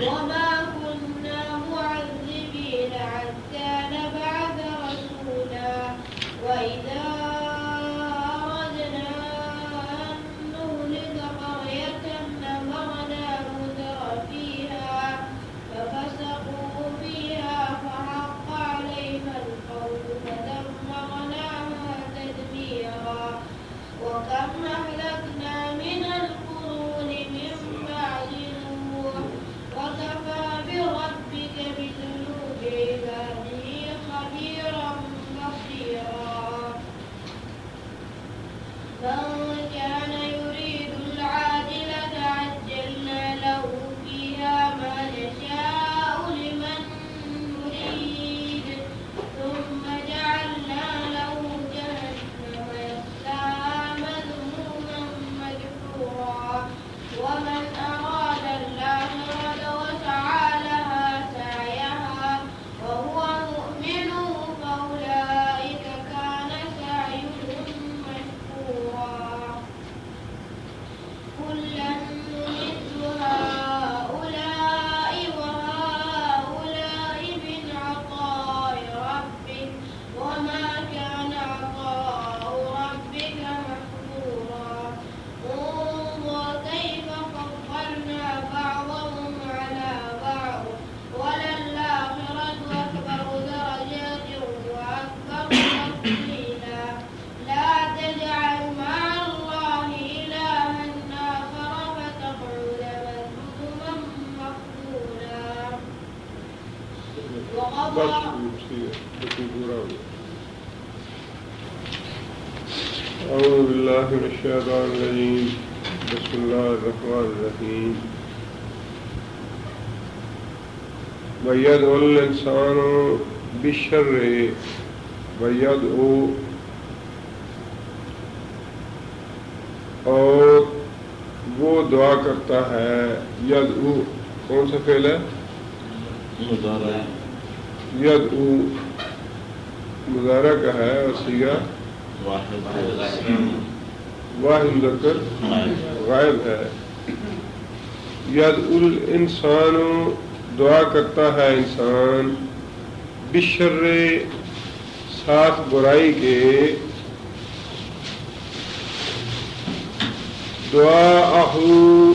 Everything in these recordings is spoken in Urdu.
وما كنا معذبين حتى نبعث رسولا وإذا أردنا أن نهلك قرية أمرنا متر فيها ففسقوا فيها فحق عليها القول فدمرناها تدميرا وكم أهلكنا من القرون من بعد نوح وكفى بربك بذنوب عباده خبيرا بصيرا من كان يريد العاجلة عجلنا له فيها ما نشاء لمن نريد ثم جعلنا له جهنم يصلاها مذموما مدحورا ومن أراد الآخرة وسعى لها سعيها وهو مؤمن فأولئك كان سعيهم مشكورا كلا نمد هؤلاء وهؤلاء من عطاء ربك وما كان عطاء ربك محظورا انظر كيف فضلنا بعضهم على بعض وللآخرة أكبر درجات وأكبر تفضيلا لا تجعل مع الله إلها آخر فتقعد مذموما مخذولا وقضى أعوذ بالله من الشيطان الرجيم بسم الله الرحمن الرحيم ويدعو الإنسان بالشر ويدعو اور وہ دعا کرتا ہے یدعو کون سا فعل ہے یدعو مضارع کا ہے اور صیغہ واحد مذکر غائب ہے یدعو الانسان دعا کرتا ہے انسان بالشر ساتھ برائی کے دعاءہو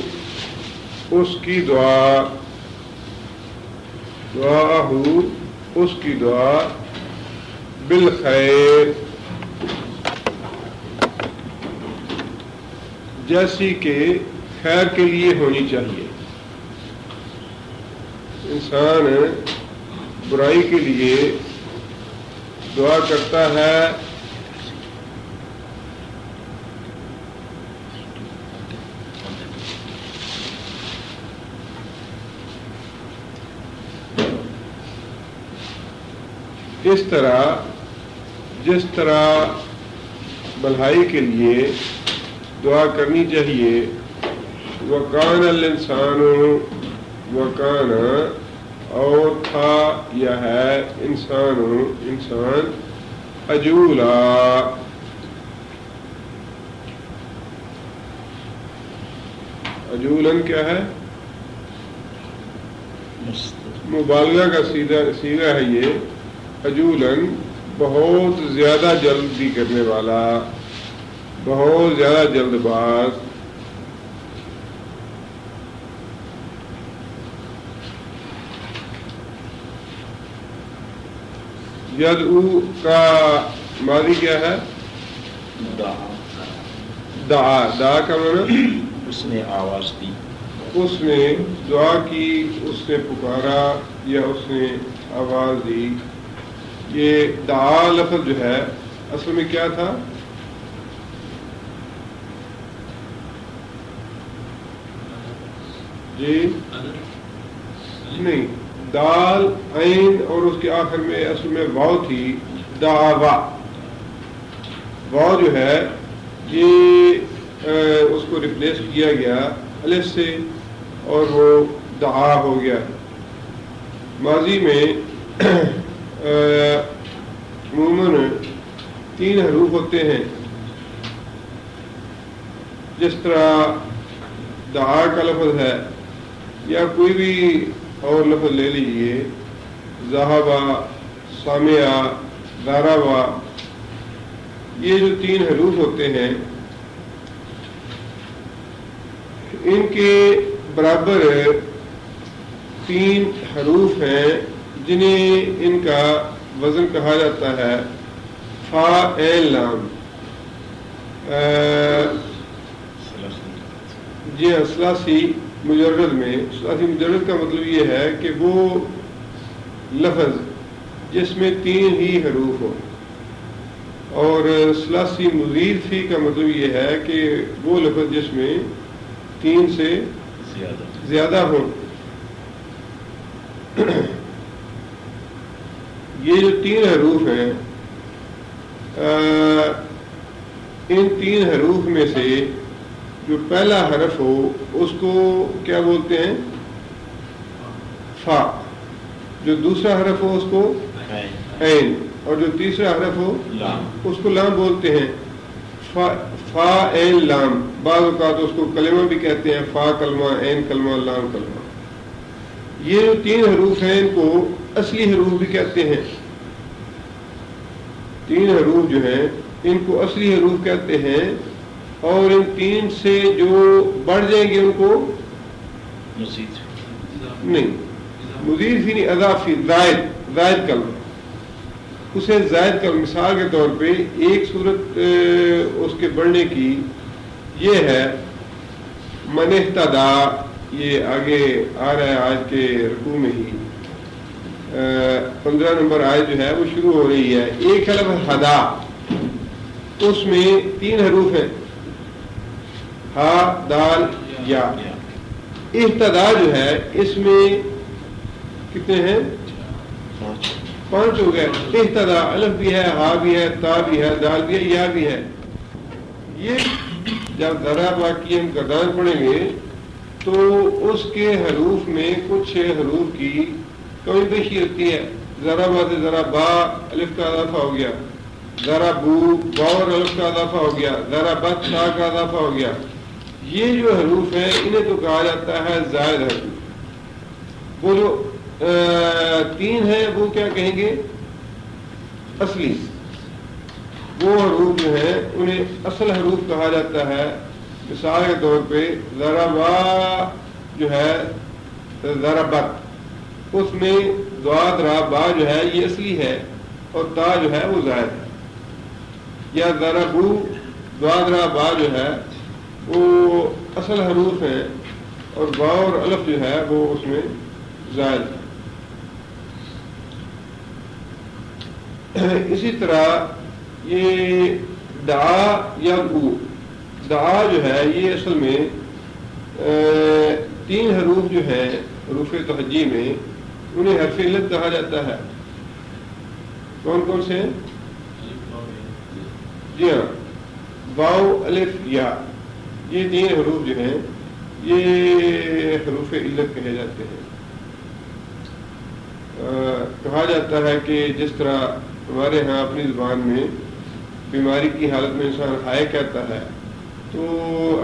اس کی دعا دعاءہو اس کی دعا بالخیر جیسی کہ خیر کے لیے ہونی چاہیے انسان برائی کے لیے دعا کرتا ہے اس طرح جس طرح بھلائی کے لیے دعا کرنی چاہیے وکان الانسان وکان اور تھا یا ہے انسان عجولا عجولن کیا ہے مبالغہ کا سیغہ ہے یہ عجولن بہت زیادہ جلدی کرنے والا بہت زیادہ جلد باز یدعو کا ماضی کیا ہے دعا دعا کا معنی اس نے آواز دی اس نے دعا کی اس نے پکارا یا اس نے آواز دی یہ دعا لفظ جو ہے اصل میں کیا تھا جی نہیں دال عین اور اس کے آخر میں اصل میں واو تھی دعوا واو جو ہے یہ اس کو ریپلیس کیا گیا الف سے اور وہ دعا ہو گیا ماضی میں عموماً 3 حروف ہوتے ہیں جس طرح دعا کا لفظ ہے یا کوئی بھی اور لفظ لے لیجیے، ذہبا، سامعہ، ضربا، یہ جو 3 حروف ہوتے ہیں ان کے برابر 3 حروف ہیں جنہیں ان کا وزن کہا جاتا ہے فا عین لام۔ جی ہاں، ثلاثی مجرد میں، ثلاثی مجرد کا مطلب یہ ہے کہ وہ لفظ جس میں 3 ہی حروف ہو، اور ثلاثی مزید فی کا مطلب یہ ہے کہ وہ لفظ جس میں 3 سے زیادہ ہو۔ یہ جو 3 حروف ہیں، ان 3 حروف میں سے جو پہلا حرف ہو اس کو کیا بولتے ہیں؟ فا۔ جو دوسرا حرف ہو اس کو عین، اور جو تیسرا حرف ہو اس کو لام بولتے ہیں۔ فا عین لام، بعض اوقات اس کو کلمہ بھی کہتے ہیں، فا کلمہ، عین کلمہ، لام کلمہ۔ یہ جو 3 حروف ہیں ان کو اصلی حروف بھی کہتے ہیں۔ 3 حروف جو ہیں ان کو اصلی حروف کہتے ہیں، اور ان 3 سے جو بڑھ جائیں گے ان کو مزید نہیں، مزید بھی نہیں، اضافی، زائد کلمہ، اسے زائد کلمہ۔ مثال کے طور پہ ایک صورت اس کے بڑھنے کی یہ ہے من اہتدیٰ، یہ آگے آ رہا ہے آج کے رکوع میں ہی، 15 نمبر آیت جو ہے وہ شروع ہو رہی ہے۔ ایک لفظ ہدا، اس میں 3 حروف ہیں، ہا، دال، یا۔ اہتدیٰ جو ہے اس میں کتنے ہیں؟ 5 ہو گئے۔ اہتدیٰ الف بھی ہے، ہا بھی ہے، تا بھی ہے، دال بھی ہے، یا بھی ہے۔ یہ جب ذرا کی ہم گردان پڑھیں گے تو اس کے حروف میں کچھ حروف کی کمی بیشی ہوتی ہے۔ ذرا با سے ذرا با، الف کا اضافہ ہو گیا، ذرا بو، با اور الف کا اضافہ ہو گیا، ذرا بت، تا کا اضافہ ہو گیا۔ یہ جو حروف ہیں انہیں تو کہا جاتا ہے زائد حروف۔ وہ جو 3 ہیں وہ کیا کہیں گے؟ اصلی۔ وہ حروف جو ہیں انہیں اصل حروف کہا جاتا ہے۔ مثال کے طور پہ ضربا جو ہے، ضربت، اس میں ضاد را با جو ہے یہ اصلی ہے اور تا جو ہے وہ زائد ہے۔ یا ضربو، ضاد را با جو ہے وہ اصل حروف ہیں اور با اور الف جو ہے وہ اس میں زائد ہے۔ اسی طرح یہ دعا یا گو، دعا جو ہے یہ اصل میں 3 حروف جو ہیں حروف تہجی میں انہیں حرف علت کہا جاتا ہے۔ کون کون سے؟ جی ہاں، واو، الف، یا، یہ 3 حروف جو ہیں یہ حروف علت کہے جاتے ہیں۔ کہا جاتا ہے کہ جس طرح ہمارے ہاں اپنی زبان میں بیماری کی حالت میں انسان ہائے کہتا ہے تو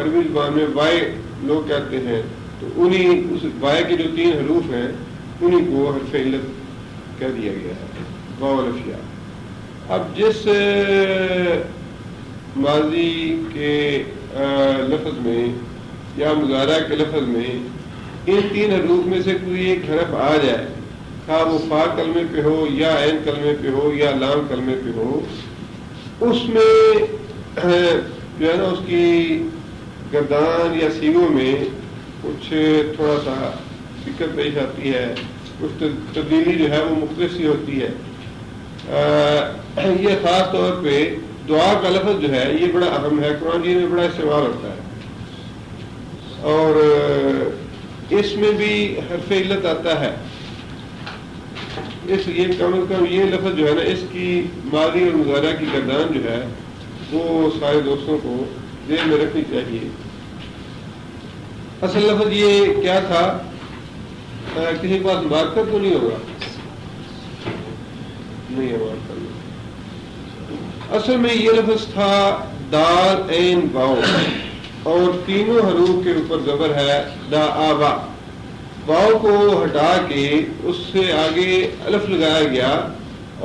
عربی زبان میں وائے لوگ کہتے ہیں، تو انہی اس وائے کے جو 3 حروف ہیں انہی کو حرف علت کہہ دیا گیا ہے، واو، الف، یا۔ اب جس ماضی کے لفظ میں یا مضارع کے لفظ میں ان 3 حروف میں سے کوئی ایک حرف آ جائے، خواہ وہ فا کلمے پہ ہو یا عین کلمے پہ ہو یا لام کلمے پہ ہو، اس میں جو ہے نا اس کی گردان یا سیگوں میں کچھ تھوڑا سا دقت پیش آتی ہے، کچھ تبدیلی جو ہے وہ مختلف سی ہوتی ہے۔ یہ خاص طور پہ دعا کا لفظ جو ہے یہ بڑا اہم ہے، قرآن جی میں بڑا استعمال ہوتا ہے، اور اس میں بھی حرف علت آتا ہے۔ اس لیے کم از کم یہ لفظ جو ہے نا اس کی ماضی اور مضارع کی گردان جو ہے وہ سارے دوستوں کو ذہن میں رکھنی چاہیے۔ اصل لفظ یہ کیا تھا؟ کسی کے پاس مارکر تو نہیں ہوگا؟ نہیں ہے مارکر۔ اصل میں یہ لفظ تھا دال، عین، واو، اور تینوں حروف کے اوپر زبر ہے دا، آبا۔ واو کو ہٹا کے اس سے آگے الف لگایا گیا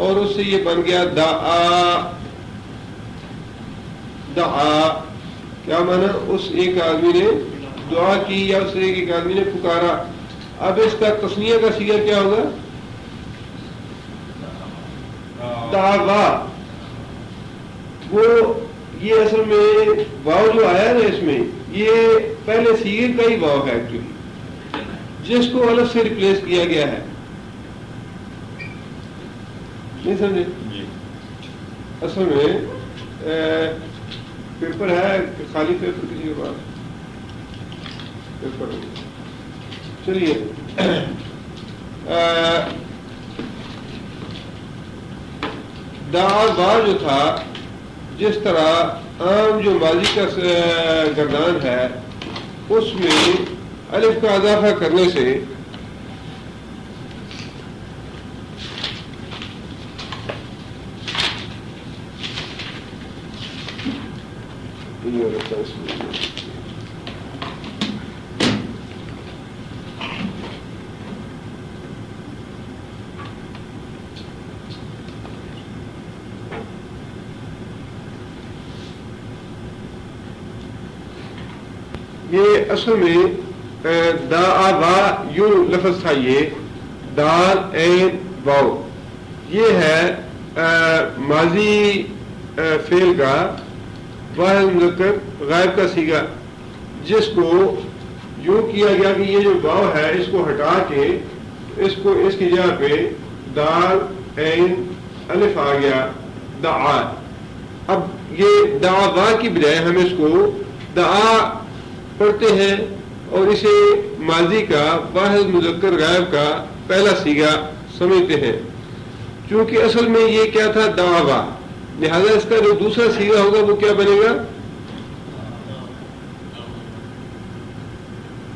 اور اس سے یہ بن گیا دعا. دعا کیا مانا؟ اس ایک آدمی نے دعا کی یا اس ایک آدمی نے پکارا. اب اس کا تسنیہ کا صیغہ کیا ہوگا؟ دعوا. وہ یہ اصل میں واو جو آیا نا اس میں یہ پہلے صیغے کا ہی واو ہے ایکچولی، جس کو الف سے ریپلیس کیا گیا ہے. نہیں سمجھے؟ اصل میں پیپر ہے، خالی پیپر کسی کے پاس پیپر. چلیے دعوا جو تھا، جس طرح عام جو ماضی کا گردان ہے اس میں الف کا اضافہ کرنے سے یہ اصل میں دعوا یوں لفظ تھا، یہ دال عین واو، یہ ہے ماضی فعل کا واحد مذکر غائب کا صیغہ، جس کو یوں کیا گیا کہ یہ جو واو ہے اس کو ہٹا کے اس کی جگہ پہ دال عین الف آ گیا، دعا. اب یہ دعوا کی بجائے ہم اس کو دعا پڑھتے ہیں اور اسے ماضی کا واحد مذکر غائب کا پہلا صیغہ سمجھتے ہیں. چونکہ اصل میں یہ کیا تھا؟ دعوا، لہذا اس کا جو دوسرا صیغہ ہوگا وہ کیا بنے گا؟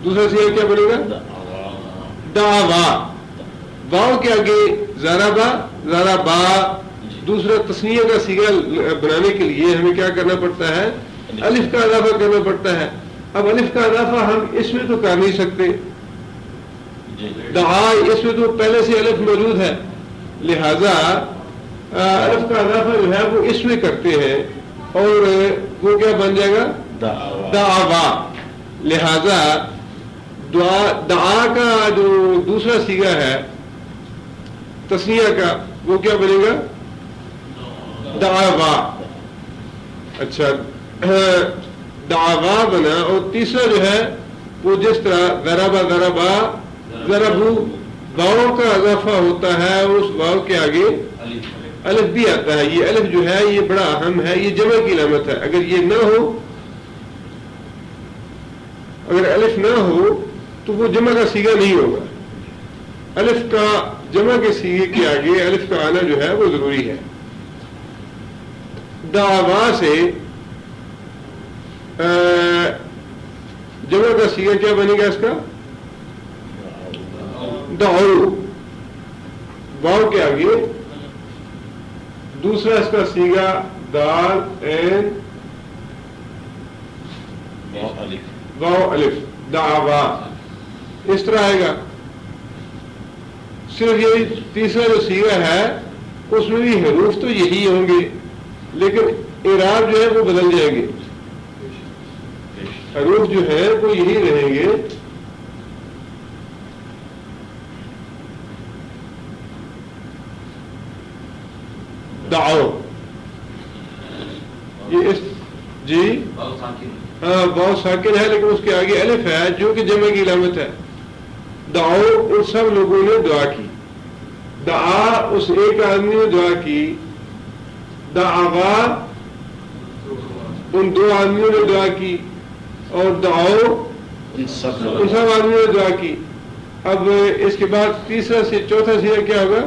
دوسرا صیغہ کیا بنے گا؟ دعوا. واو کے آگے ضربا، ضربا. دوسرا تسنیہ کا صیغہ بنانے کے لیے ہمیں کیا کرنا پڑتا ہے؟ الف کا اضافہ کرنا پڑتا ہے. اب الف کا اضافہ ہم اس میں تو کر نہیں سکتے، دعا اس میں تو پہلے سے الف موجود ہے، لہذا الف کا اضافہ جو ہے وہ اس میں کرتے ہیں اور وہ کیا بن جائے گا؟ دعوا. لہذا دعا کا جو دوسرا صیغہ ہے تسنیہ کا وہ کیا بنے گا؟ دعوا. اچھا دعوا بنا. اور تیسرا جو ہے وہ جس طرح ضربا ضربا ضربو، واو کا اضافہ ہوتا ہے اور اس واو کے آگے الف بھی آتا ہے. یہ الف جو ہے یہ بڑا اہم ہے، یہ جمع کی علامت ہے. اگر یہ نہ ہو، اگر الف نہ ہو تو وہ جمع کا صیغہ نہیں ہوگا. الف کا جمع کے صیغے کے آگے الف کا آنا جو ہے وہ ضروری ہے. دعوا سے جمع کا صیغہ کیا بنے گا اس کا؟ دعو. واو کے آگے دوسرا اس کا صیغہ دال عین واو الف، دعوا. اس طرح آئے گا. صرف یہ تیسرا جو صیغہ ہے اس میں بھی حروف تو یہی ہوں گے لیکن اعراب جو ہے وہ بدل جائیں گے. حروف جو ہے وہ یہی رہیں گے. دعو یہ اس جی ہاں واو ساکن ہے لیکن اس کے آگے الف ہے جو کہ جمع کی علامت ہے. دعو ان سب لوگوں نے دعا کی. دعا اس ایک آدمی نے دعا کی. دعوا ان دو آدمیوں نے دعا کی. اور دعو ان سب آدمیوں نے دعا کی. اب اس کے بعد تیسرا سے چوتھا صیغہ کیا ہوگا؟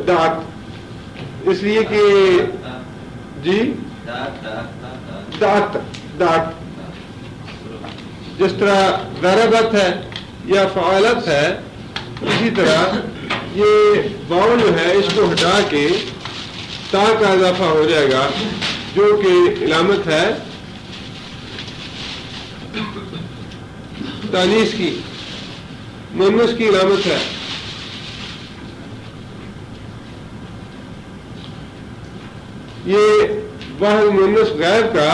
دعت. اس لیے کہ جی دعت دعت جس طرح ضربت ہے یا فعالت ہے اسی طرح یہ واو جو ہے اس کو ہٹا کے تا کا اضافہ ہو جائے گا جو کہ علامت ہے تانیث کی مؤنث کی علامت ہے. یہ واحد مؤنث غیر کا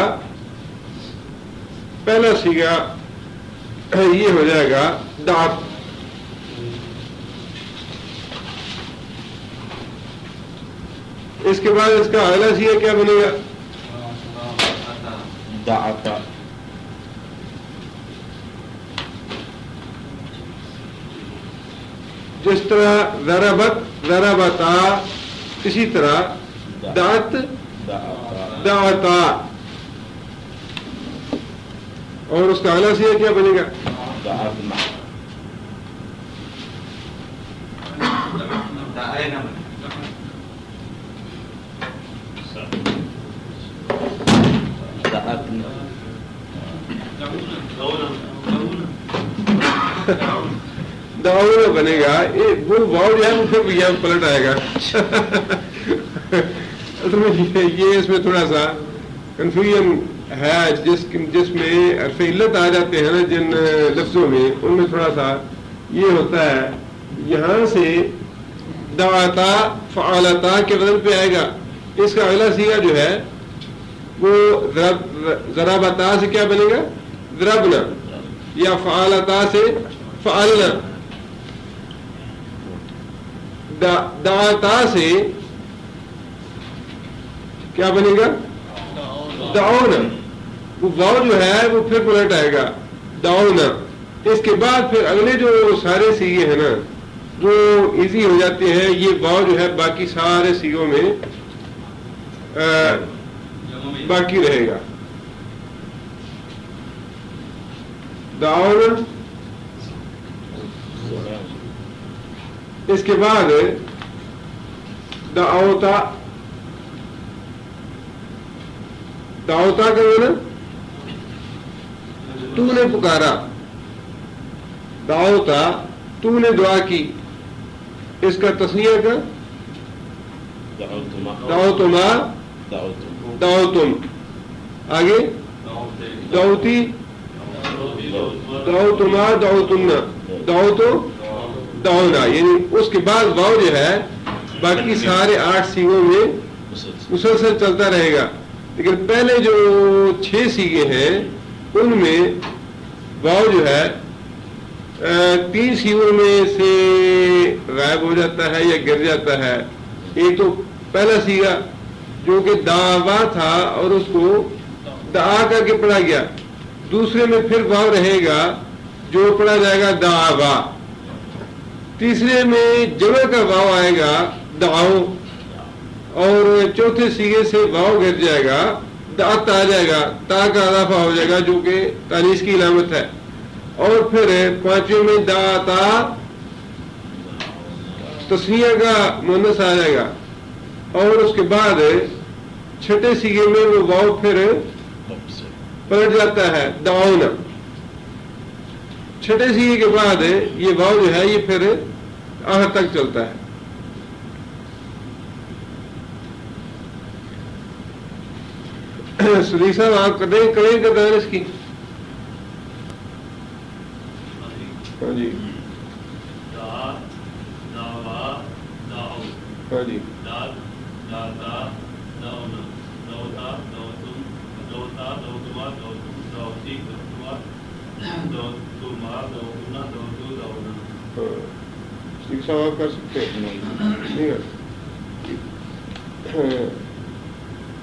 پہلا صیغہ یہ ہو جائے گا دعت. اس کے بعد اس کا اگلا صیغہ کیا بنے گا؟ دعتا. جس طرح ضربت ضربتا اسی طرح دعت دعتا. اور اس کا اگلا صیغہ کیا بنے گا؟ دعتنا. دعتنا. دعونا بنے گا. وہ واؤ جو ہے وہ پھر یہاں پلٹ آئے گا. یہ اس میں تھوڑا سا کنفیوژن ہے جس میں حرف علت آ جاتے ہیں نا جن لفظوں میں، ان میں تھوڑا سا یہ ہوتا ہے. یہاں سے دعاتا فعالتا کے وزن پہ آئے گا. اس کا اگلا صیغہ جو ہے وہ ضربتا سے کیا بنے گا؟ ضربنا. یا فعالتا سے فعلنا. دعاتا سے کیا بنے گا؟ دعونا. وہ واؤ جو ہے وہ پھر پلٹ آئے گا دعونا. اس کے بعد پھر اگلے جو سارے صیغے ہیں نا وہ ایزی ہو جاتے ہیں. یہ واؤ جو ہے باقی سارے صیغوں میں باقی رہے گا. دعونا. اس کے بعد دعوتا. دعوتا کا نا تو نے پکارا. دعوتا تو نے دعا کی. اس کا تسنیہ کا دعوتما دعوتم. آگے دعوتی دعوتما دعوتنا دعوتو دعونا. یعنی اس کے بعد واؤ جو ہے باقی سارے 8 صیغوں میں مسلسل چلتا رہے گا. لیکن پہلے جو 6 صیغے ہیں ان میں واؤ جو ہے 3 صیغوں میں سے غائب ہو جاتا ہے یا گر جاتا ہے. ایک تو پہلا صیغہ جو کہ دعوا تھا اور اس کو دعا کر کے پڑھا گیا. دوسرے میں پھر واؤ رہے گا جو پڑھا جائے گا دعوا. تیسرے میں جمع کا واؤ آئے گا دعاؤ. اور چوتھے صیغے سے واؤ گر جائے گا دعت آ جائے گا. تا کا اضافہ ہو جائے گا جو کہ تانیث کی علامت ہے. اور پھر 5ویں میں دعتا تسنیہ کا مؤنث آ جائے گا. اور اس کے بعد 6ٹھے صیغے میں وہ واؤ پھر پلٹ جاتا ہے دعونا. 6ٹھے صیغے کے بعد یہ واؤ جو ہے یہ پھر آخر تک چلتا ہے. سلی صاحب آپ کریں کا دائر اس کی. ہاں جی ہاں جی سلی صاحب آپ کر سکتے ہیں؟ نہیں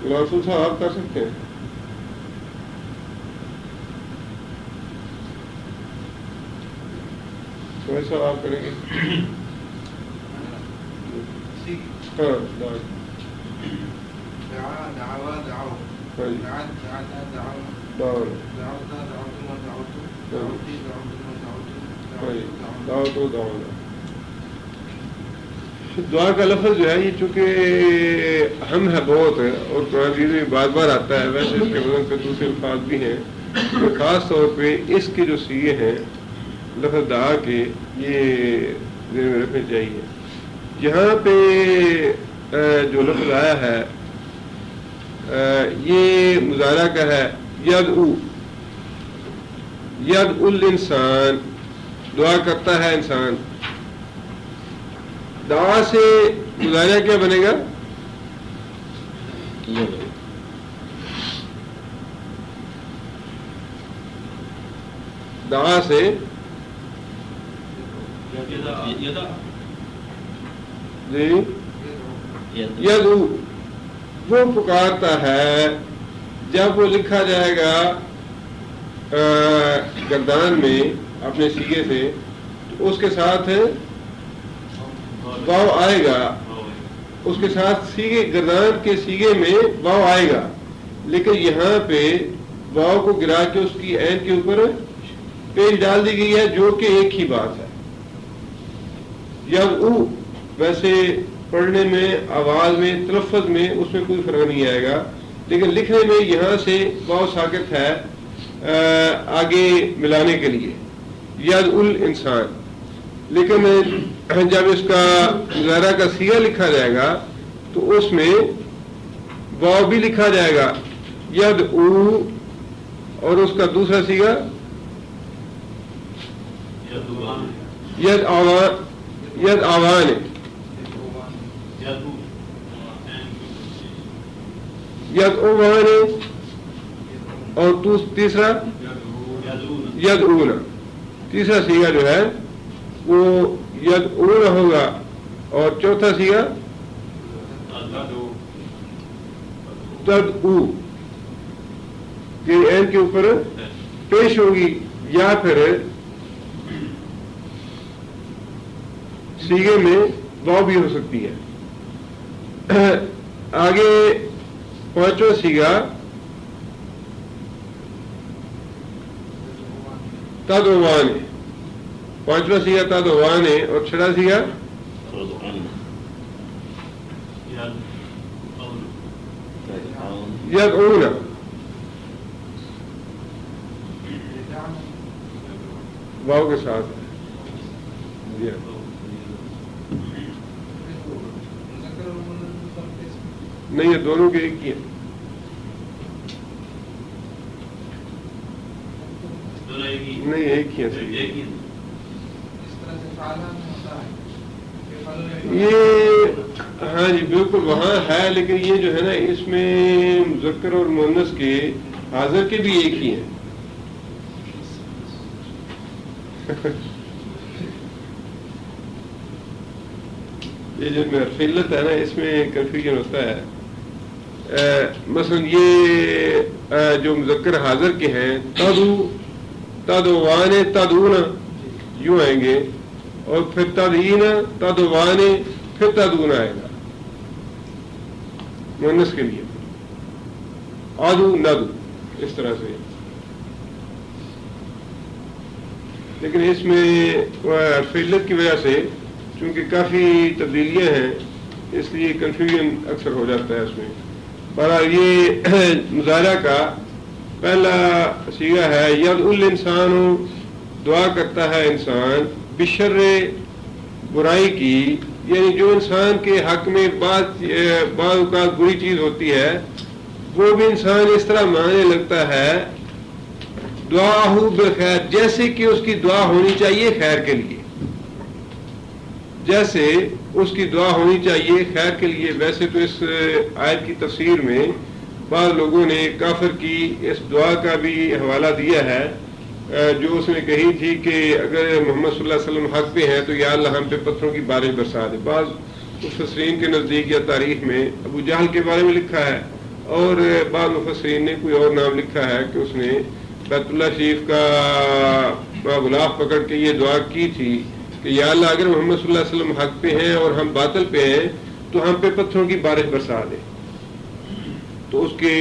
رسول صاحب آپ کر سکتے ہیں؟ سوائے صاحب آپ کریں گے؟ ہاں دعا کا لفظ جو ہے یہ چونکہ اہم ہے بہت ہے اور قرآن شریف میں بار بار آتا ہے. ویسے اس کے وزن پہ دوسرے الفاظ بھی ہیں. خاص طور پہ اس کے جو صیغے ہیں لفظ دعا کے یہ ذہن میں رکھنے چاہیے. یہاں پہ جو لفظ آیا ہے یہ مضارع کا ہے. یدعو ید الانسان دعا کرتا ہے انسان. دعا سے مضارع کیا بنے گا؟ دعا سے جی یدعو وہ پکارتا ہے. جب وہ لکھا جائے گا گردان میں اپنے سیگے سے تو اس کے ساتھ واو آئے گا. اس کے ساتھ سیگے گردان کے سیگے میں واو آئے گا, لیکن یہاں پہ واو کو گرا کے اس کی عین کے اوپر پیش ڈال دی گئی ہے, جو کہ ایک ہی بات ہے. یدعو ویسے پڑھنے میں, آواز میں, تلفظ میں اس میں کوئی فرق نہیں آئے گا, لیکن لکھنے میں یہاں سے واو ساکت ہے آگے ملانے کے لیے یدعو الانسان. لیکن جب اس کا مضارع کا صیغہ لکھا جائے گا تو اس میں واو بھی لکھا جائے گا یدعو, اور اس کا دوسرا صیغہ یدعوان اور تیسرا یدعون. تیسرا صیغہ جو ہے وہ یدعون ہوگا, اور چوتھا صیغہ تدعو کہ عین کے اوپر پیش ہوگی, یا پھر صیغے میں واو بھی ہو سکتی ہے. آگے پانچواں صیغہ تدعوان ہے. پانچواں صیغہ تدعوان ہے, اور چھٹا صیغہ یدعون. واو کے ساتھ نہیں, یہ دونوں کے ایک ہی ہیں. نہیں, ایک ہی ہے. یہ ہاں جی بالکل وہاں ہے, لیکن یہ جو ہے نا اس میں مذکر اور مؤنث کے حاضر کے بھی ایک ہی ہیں. یہ جو فعلت ہے نا اس میں کنفیوژن ہوتا ہے. مثلا یہ جو مذکر حاضر کے ہیں تدعو, تدعوان, تدعون یوں آئیں گے, اور پھر تدعین, تدعوان, پھر تدعون آئے گا مؤنث کے لیے, ادعو ندعو اس طرح سے. لیکن اس میں فعلت کی وجہ سے چونکہ کافی تبدیلیاں ہیں اس لیے کنفیوژن اکثر ہو جاتا ہے اس میں. بہرحال یہ مضارع کا پہلا صیغہ ہے یدعو الانسان, دعا کرتا ہے انسان, بشر برائی کی, یعنی جو انسان کے حق میں بعض اوقات بری چیز ہوتی ہے وہ بھی انسان اس طرح ماننے لگتا ہے دعاہو بالخیر, جیسے کہ اس کی دعا ہونی چاہیے خیر کے لیے, جیسے اس کی دعا ہونی چاہیے خیر کے لیے. ویسے تو اس آیت کی تفسیر میں بعض لوگوں نے کافر کی اس دعا کا بھی حوالہ دیا ہے, جو اس نے کہی تھی کہ اگر محمد صلی اللہ علیہ وسلم حق پہ ہیں تو یا اللہ ہم پہ پتھروں کی بارش برسا دے. بعض مفسرین کے نزدیک یا تاریخ میں ابو جہل کے بارے میں لکھا ہے, اور بعض مفسرین نے کوئی اور نام لکھا ہے کہ اس نے بیت اللہ شریف کا غلاف پکڑ کے یہ دعا کی تھی کہ یا اللہ اگر محمد صلی اللہ علیہ وسلم حق پہ ہیں اور ہم باطل پہ ہیں تو ہم پہ پتھروں کی بارش برسا دے. تو اس کے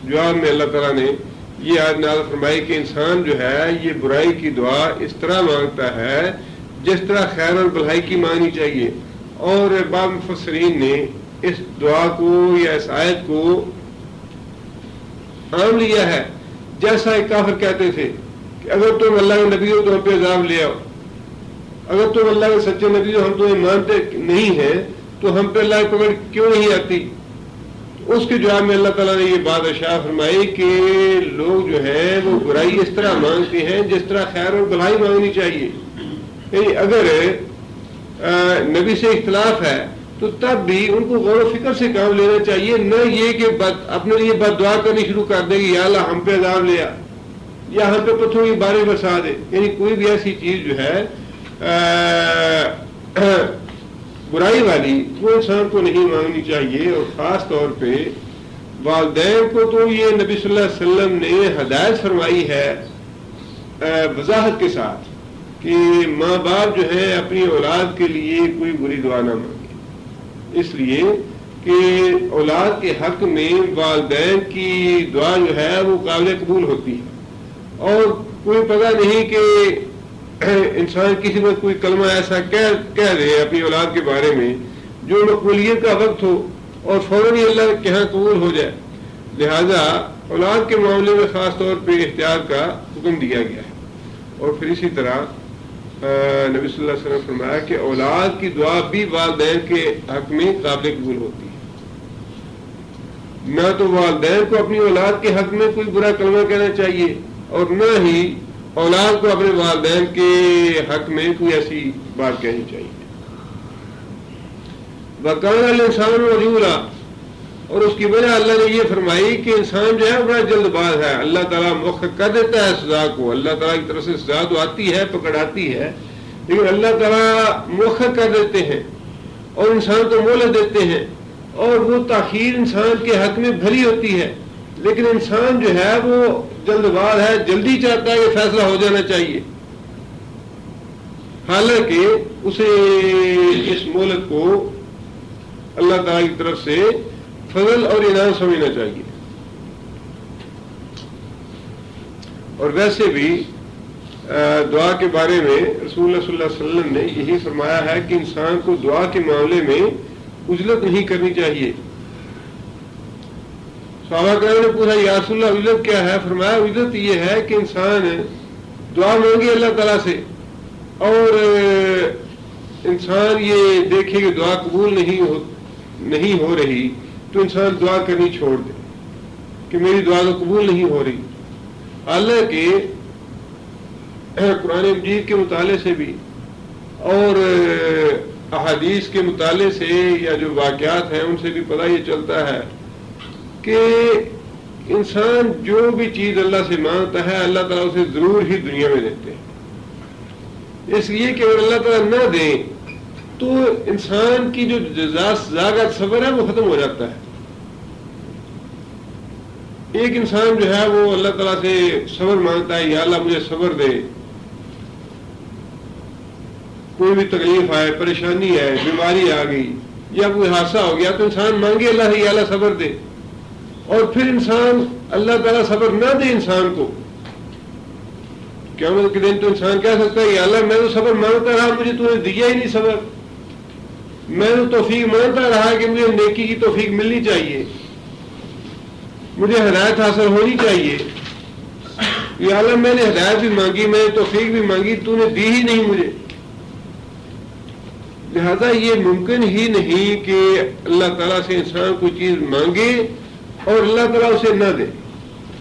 جواب میں اللہ تعالیٰ نے یہ آیت نازل فرمائی کہ انسان جو ہے یہ برائی کی دعا اس طرح مانگتا ہے جس طرح خیر اور بھلائی کی مانگنی چاہیے. اور بعض مفسرین نے اس دعا کو یا اس آیت کو عام لیا ہے, جیسا ایک کافر کہتے تھے کہ اگر تم اللہ کے نبی ہو تو ہم پہ عذاب لے آؤ, اگر تم اللہ کے سچے نبی ہو ہم تمہیں مانتے نہیں ہیں تو ہم پہ اللہ کی پکڑ کیوں نہیں آتی. اس کے جواب میں اللہ تعالیٰ نے یہ بات ارشاد فرمائی کہ لوگ جو ہیں وہ برائی اس طرح مانگتے ہیں جس طرح خیر اور بھلائی مانگنی چاہیے. یعنی اگر نبی سے اختلاف ہے تو تب بھی ان کو غور و فکر سے کام لینا چاہیے, نہ یہ کہ اپنے لیے بد دعا کرنی شروع کر دے کہ یا اللہ ہم پہ عذاب لے آ یا ہم پہ پتھروں کی بارش برسا دے. یعنی کوئی بھی ایسی چیز جو ہے برائی والی وہ انسان کو نہیں مانگنی چاہیے. اور خاص طور پہ والدین کو تو یہ نبی صلی اللہ علیہ وسلم نے ہدایت فرمائی ہے وضاحت کے ساتھ کہ ماں باپ جو ہے اپنی اولاد کے لیے کوئی بری دعا نہ مانگے, اس لیے کہ اولاد کے حق میں والدین کی دعا جو ہے وہ قابل قبول ہوتی ہے. اور کوئی پتہ نہیں کہ انسان کسی وقت کوئی کلمہ ایسا کہہ دے اپنی اولاد کے بارے میں جو مقبولیت کا وقت ہو اور فوراً ہی اللہ کے ہاں قبول ہو جائے. لہذا اولاد کے معاملے میں خاص طور پہ احتیاط کا حکم دیا گیا ہے. اور پھر اسی طرح نبی صلی اللہ علیہ وسلم فرمایا کہ اولاد کی دعا بھی والدین کے حق میں قابل قبول ہوتی ہے. نہ تو والدین کو اپنی اولاد کے حق میں کوئی برا کلمہ کہنا چاہیے اور نہ ہی اولاد کو اپنے والدین کے حق میں کوئی ایسی بات کہنی چاہیے. وَكَانَ الْإِنسَانُ عَجُولًا, اور اس کی وجہ اللہ نے یہ فرمائی کہ انسان جو ہے بڑا جلد باز ہے. اللہ تعالیٰ مؤخر کر دیتا ہے سزا کو, اللہ تعالیٰ کی طرف سے سزا تو آتی ہے, پکڑ آتی ہے, لیکن اللہ تعالیٰ مؤخر کر دیتے ہیں اور انسان کو مہلت دیتے ہیں. اور وہ تاخیر انسان کے حق میں بھلی ہوتی ہے, لیکن انسان جو ہے وہ جلد باز ہے, جلدی چاہتا ہے کہ فیصلہ ہو جانا چاہیے, حالانکہ اسے اس مہلت کو اللہ تعالیٰ کی طرف سے فضل اور انعام سمجھنا چاہیے. اور ویسے بھی دعا کے بارے میں رسول اللہ صلی اللہ علیہ وسلم نے یہی فرمایا ہے کہ انسان کو دعا کے معاملے میں عجلت نہیں کرنی چاہیے. صحابہ کرام نے پوچھا یا رسول اللہ عجلت کیا ہے؟ فرمایا عجلت یہ ہے کہ انسان دعا مانگے اللہ تعالیٰ سے اور انسان یہ دیکھے کہ دعا قبول نہیں ہو رہی تو انسان دعا کرنی چھوڑ دے کہ میری دعا تو قبول نہیں ہو رہی. حالانکہ قرآن مجید کے مطالعے سے بھی اور احادیث کے مطالعے سے یا جو واقعات ہیں ان سے بھی پتہ یہ چلتا ہے کہ انسان جو بھی چیز اللہ سے مانگتا ہے اللہ تعالیٰ اسے ضرور ہی دنیا میں دیتے ہیں. اس لیے کہ اگر اللہ تعالیٰ نہ دیں تو انسان کی جو جزا کا صبر ہے وہ ختم ہو جاتا ہے. ایک انسان جو ہے وہ اللہ تعالیٰ سے صبر مانگتا ہے, یا اللہ مجھے صبر دے, کوئی بھی تکلیف آئے, پریشانی ہے, بیماری آ گئی یا کوئی حادثہ ہو گیا تو انسان مانگے اللہ سے یا اللہ صبر دے. اور پھر انسان اللہ تعالیٰ صبر نہ دے انسان کو, قیامت کے دن تو انسان کہہ سکتا ہے یا اللہ میں تو صبر مانگتا رہا, مجھے تو نے دیا ہی نہیں صبر, میں تو توفیق مانگتا رہا کہ مجھے نیکی کی توفیق ملنی چاہیے, مجھے ہدایت حاصل ہونی چاہیے. یا اللہ میں نے ہدایت بھی مانگی, میں نے توفیق بھی مانگی, تو نے دی ہی نہیں مجھے. لہذا یہ ممکن ہی نہیں کہ اللہ تعالیٰ سے انسان کوئی چیز مانگے اور اللہ تعالیٰ اسے نہ دے.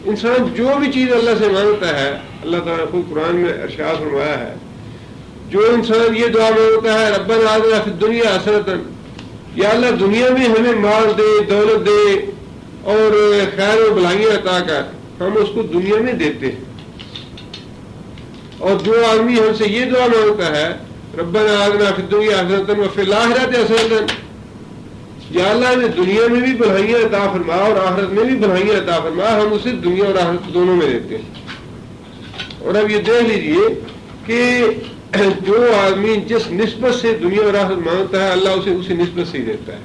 انسان جو بھی چیز اللہ سے مانگتا ہے اللہ تعالیٰ نے خود قرآن میں ارشاد فرمایا ہے, جو انسان یہ دعا مانگتا ہے ربنا آتنا فی الدنیا حسنۃ, یا اللہ دنیا میں ہمیں مال دے, دولت دے اور خیر و بھلائیاں عطا کر, ہم اس کو دنیا میں دیتے ہیں. اور جو آدمی ہم سے یہ دعا مانگتا ہے ربنا آتنا فی الدنیا حسنۃ وفی الآخرۃ حسنۃ, یا اللہ ہمیں دنیا میں بھی بھلائیاں عطا فرما اور آخرت میں بھی بھلائیاں عطا فرما, ہم اسے دنیا اور آخرت دونوں میں دیتے ہیں. اور اب یہ دیکھ لیجئے کہ جو آدمی جس نسبت سے دنیا اور آخرت مانگتا ہے اللہ اسے اسی نسبت سے ہی دیتا ہے.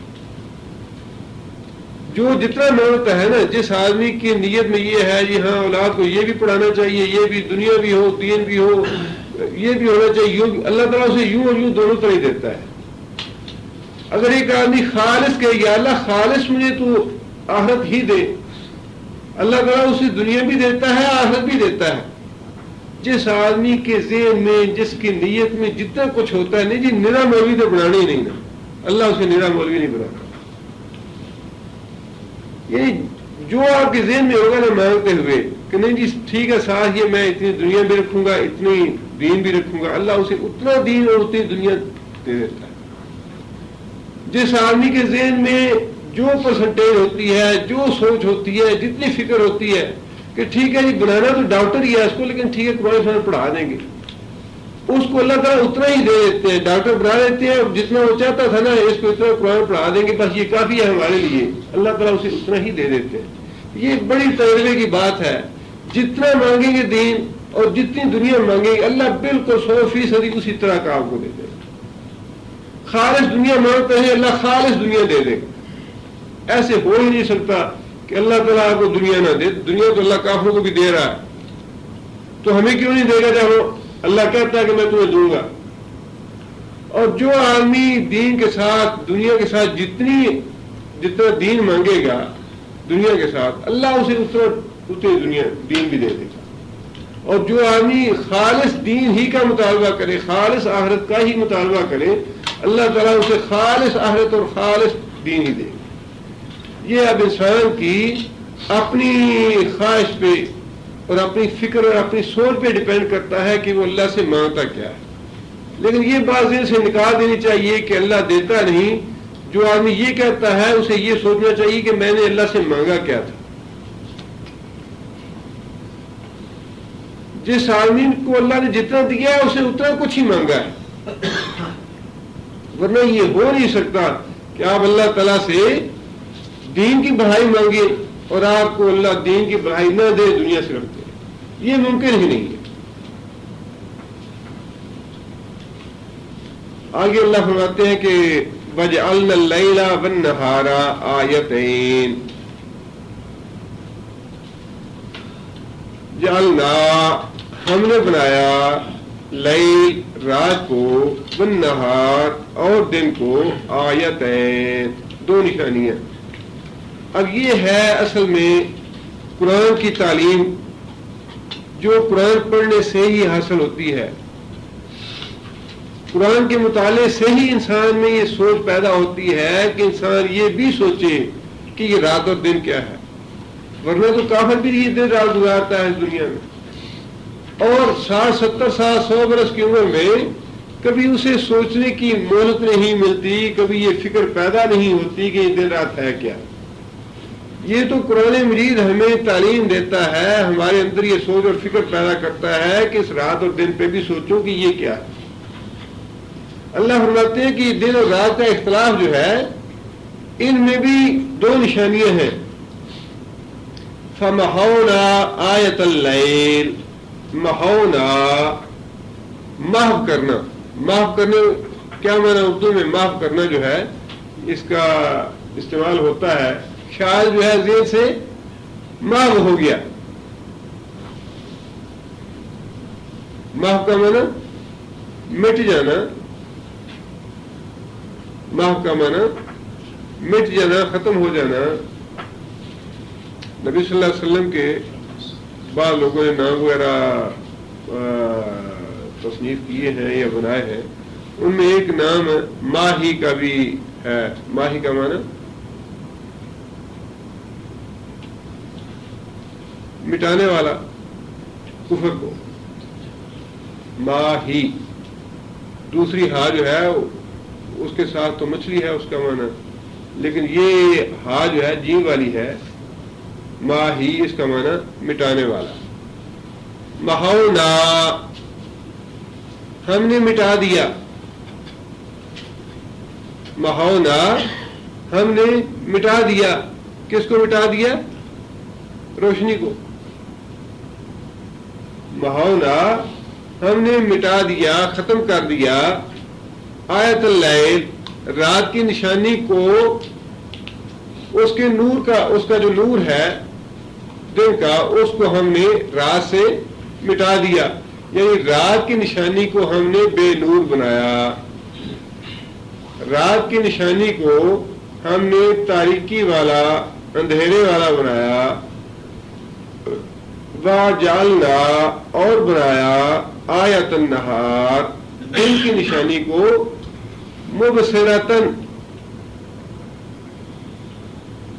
جو جتنا مانگتا ہے نا, جس آدمی کی نیت میں یہ ہے جی ہاں اولاد کو یہ بھی پڑھانا چاہیے, یہ بھی دنیا بھی ہو, دین بھی ہو, یہ بھی ہونا چاہیے, اللہ تعالیٰ اسے یوں اور یوں دونوں طرح ہی دیتا ہے. اگر ایک آدمی خالص کہے یا اللہ خالص مجھے تو آخرت ہی دے, اللہ تعالیٰ اسے دنیا بھی دیتا ہے آخرت بھی دیتا ہے. جس آدمی کے ذہن میں جس کی نیت میں جتنا کچھ ہوتا ہے, نہیں جی نرا مولوی تو بنانا ہی نہیں نا, اللہ اسے نرا مولوی نہیں بناتا. یعنی جو آپ کے ذہن میں ہوگا نا مانگتے ہوئے کہ نہیں جی ٹھیک ہے ساتھ یہ میں اتنی دنیا بھی رکھوں گا اتنی دین بھی رکھوں گا، اللہ اسے اتنا دین اور اتنی دنیا دے دیتا ہے۔ جس آدمی کے ذہن میں جو پرسنٹیج ہوتی ہے، جو سوچ ہوتی ہے، جتنی فکر ہوتی ہے کہ ٹھیک ہے جی بنانا تو ڈاکٹر ہی ہے اس کو، لیکن ٹھیک ہے قرآن پڑھا دیں گے، اس کو اللہ تعالیٰ اتنا ہی دے دیتے ہیں، ڈاکٹر بنا دیتے ہیں، جتنا وہ چاہتا تھا نا اس کو اتنا قرآن پڑھا دیں گے بس یہ کافی ہے ہمارے لیے، اللہ تعالیٰ اسے اتنا ہی دے دیتے ہیں۔ یہ بڑی تجربے کی بات ہے، جتنا مانگیں گے دین اور جتنی دنیا مانگیں گے اللہ بالکل 100% اسی طرح کا آپ کو دے دے گا۔ خالص دنیا مانگتے ہیں اللہ خالص دنیا دے دے گا، ایسے ہو ہی نہیں سکتا کہ اللہ تعالیٰ آپ کو دنیا نہ دے، دنیا تو اللہ کافروں کو بھی دے رہا ہے، تو ہمیں کیوں نہیں دے گا جب اللہ کہتا ہے کہ میں تمہیں دوں گا۔ اور جو آدمی دین کے ساتھ دنیا کے ساتھ جتنا دین مانگے گا دنیا کے ساتھ اللہ اسے اتنی دنیا دین بھی دے دے گا۔ اور جو آدمی خالص دین ہی کا مطالبہ کرے، خالص آخرت کا ہی مطالبہ کرے، اللہ تعالیٰ اسے خالص آخرت اور خالص دین ہی دے گا۔ یہ اب انسان کی اپنی خواہش پہ اور اپنی فکر اور اپنی سوچ پہ ڈیپینڈ کرتا ہے کہ وہ اللہ سے مانگتا کیا ہے۔ لیکن یہ بات ذہن سے نکال دینی چاہیے کہ اللہ دیتا نہیں، جو آدمی یہ کہتا ہے اسے یہ سوچنا چاہیے کہ میں نے اللہ سے مانگا کیا تھا۔ جس آدمی کو اللہ نے جتنا دیا ہے اسے اتنا کچھ ہی مانگا ہے، ورنہ یہ ہو نہیں سکتا کہ آپ اللہ تعالیٰ سے دین کی بڑھائی مانگے اور آپ کو اللہ دین کی بڑھائی نہ دے، دنیا سے رکھ دے، یہ ممکن ہی نہیں ہے۔ آگے اللہ فرماتے ہیں کہ وَجَعَلْنَا اللَّيْلَ وَالنَّهَارَ آیَتَيْن، جعلنا ہم نے بنایا لیل رات کو، والنہار اور دن کو، آیتین دو نشانیاں۔ اب یہ ہے اصل میں قرآن کی تعلیم جو قرآن پڑھنے سے ہی حاصل ہوتی ہے، قرآن کے مطالعے سے ہی انسان میں یہ سوچ پیدا ہوتی ہے کہ انسان یہ بھی سوچے کہ یہ رات اور دن کیا ہے، ورنہ تو کافر بھی یہ دن رات گزارتا ہے اس دنیا میں، اور 60 70 سال 100 برس کی عمر میں کبھی اسے سوچنے کی مہلت نہیں ملتی، کبھی یہ فکر پیدا نہیں ہوتی کہ یہ دن رات ہے کیا۔ یہ تو قرآن مجید ہمیں تعلیم دیتا ہے، ہمارے اندر یہ سوچ اور فکر پیدا کرتا ہے کہ اس رات اور دن پہ بھی سوچوں کہ یہ کیا ہے۔ اللہ فرماتے ہیں کہ دن اور رات کا اختلاف جو ہے ان میں بھی دو نشانیاں ہیں۔ فَمَحَوْنَا آیَةَ اللَّيْلِ، محونا محو کرنا، محو کرنے کیا معنی اردو میں محو کرنا جو ہے اس کا استعمال ہوتا ہے، شاید جو ہے ذہن سے محو ہو گیا، محو کا معنی مٹ جانا، محو کا معنی مٹ جانا، ختم ہو جانا۔ نبی صلی اللہ علیہ وسلم کے بعض لوگوں نے نام وغیرہ تصنیف کیے ہیں یا بنائے ہیں، ان میں ایک نام ماہی کا بھی ہے۔ ماہی کا معنی مٹانے والا، کفر کو ماہی، دوسری ہا جو ہے اس کے ساتھ تو مچھلی ہے اس کا معنی، لیکن یہ ہا جو ہے جیم والی ہے، ماہی اس کا معنی مٹانے والا۔ محونا ہم نے مٹا دیا، محونا ہم نے مٹا دیا، کس کو مٹا دیا؟ روشنی کو۔ محونا ہم نے مٹا دیا، ختم کر دیا، آیت اللیل رات کی نشانی کو، اس کے نور کا، اس کا جو نور ہے دن کا، اس کو ہم نے رات سے مٹا دیا، یعنی رات کی نشانی کو ہم نے بے نور بنایا، رات کی نشانی کو ہم نے تاریکی والا، اندھیرے والا بنایا۔ وَجَعَلْنَا اور بنایا آیَةَ النَّہَار دن کی نشانی کو، مبصرتاً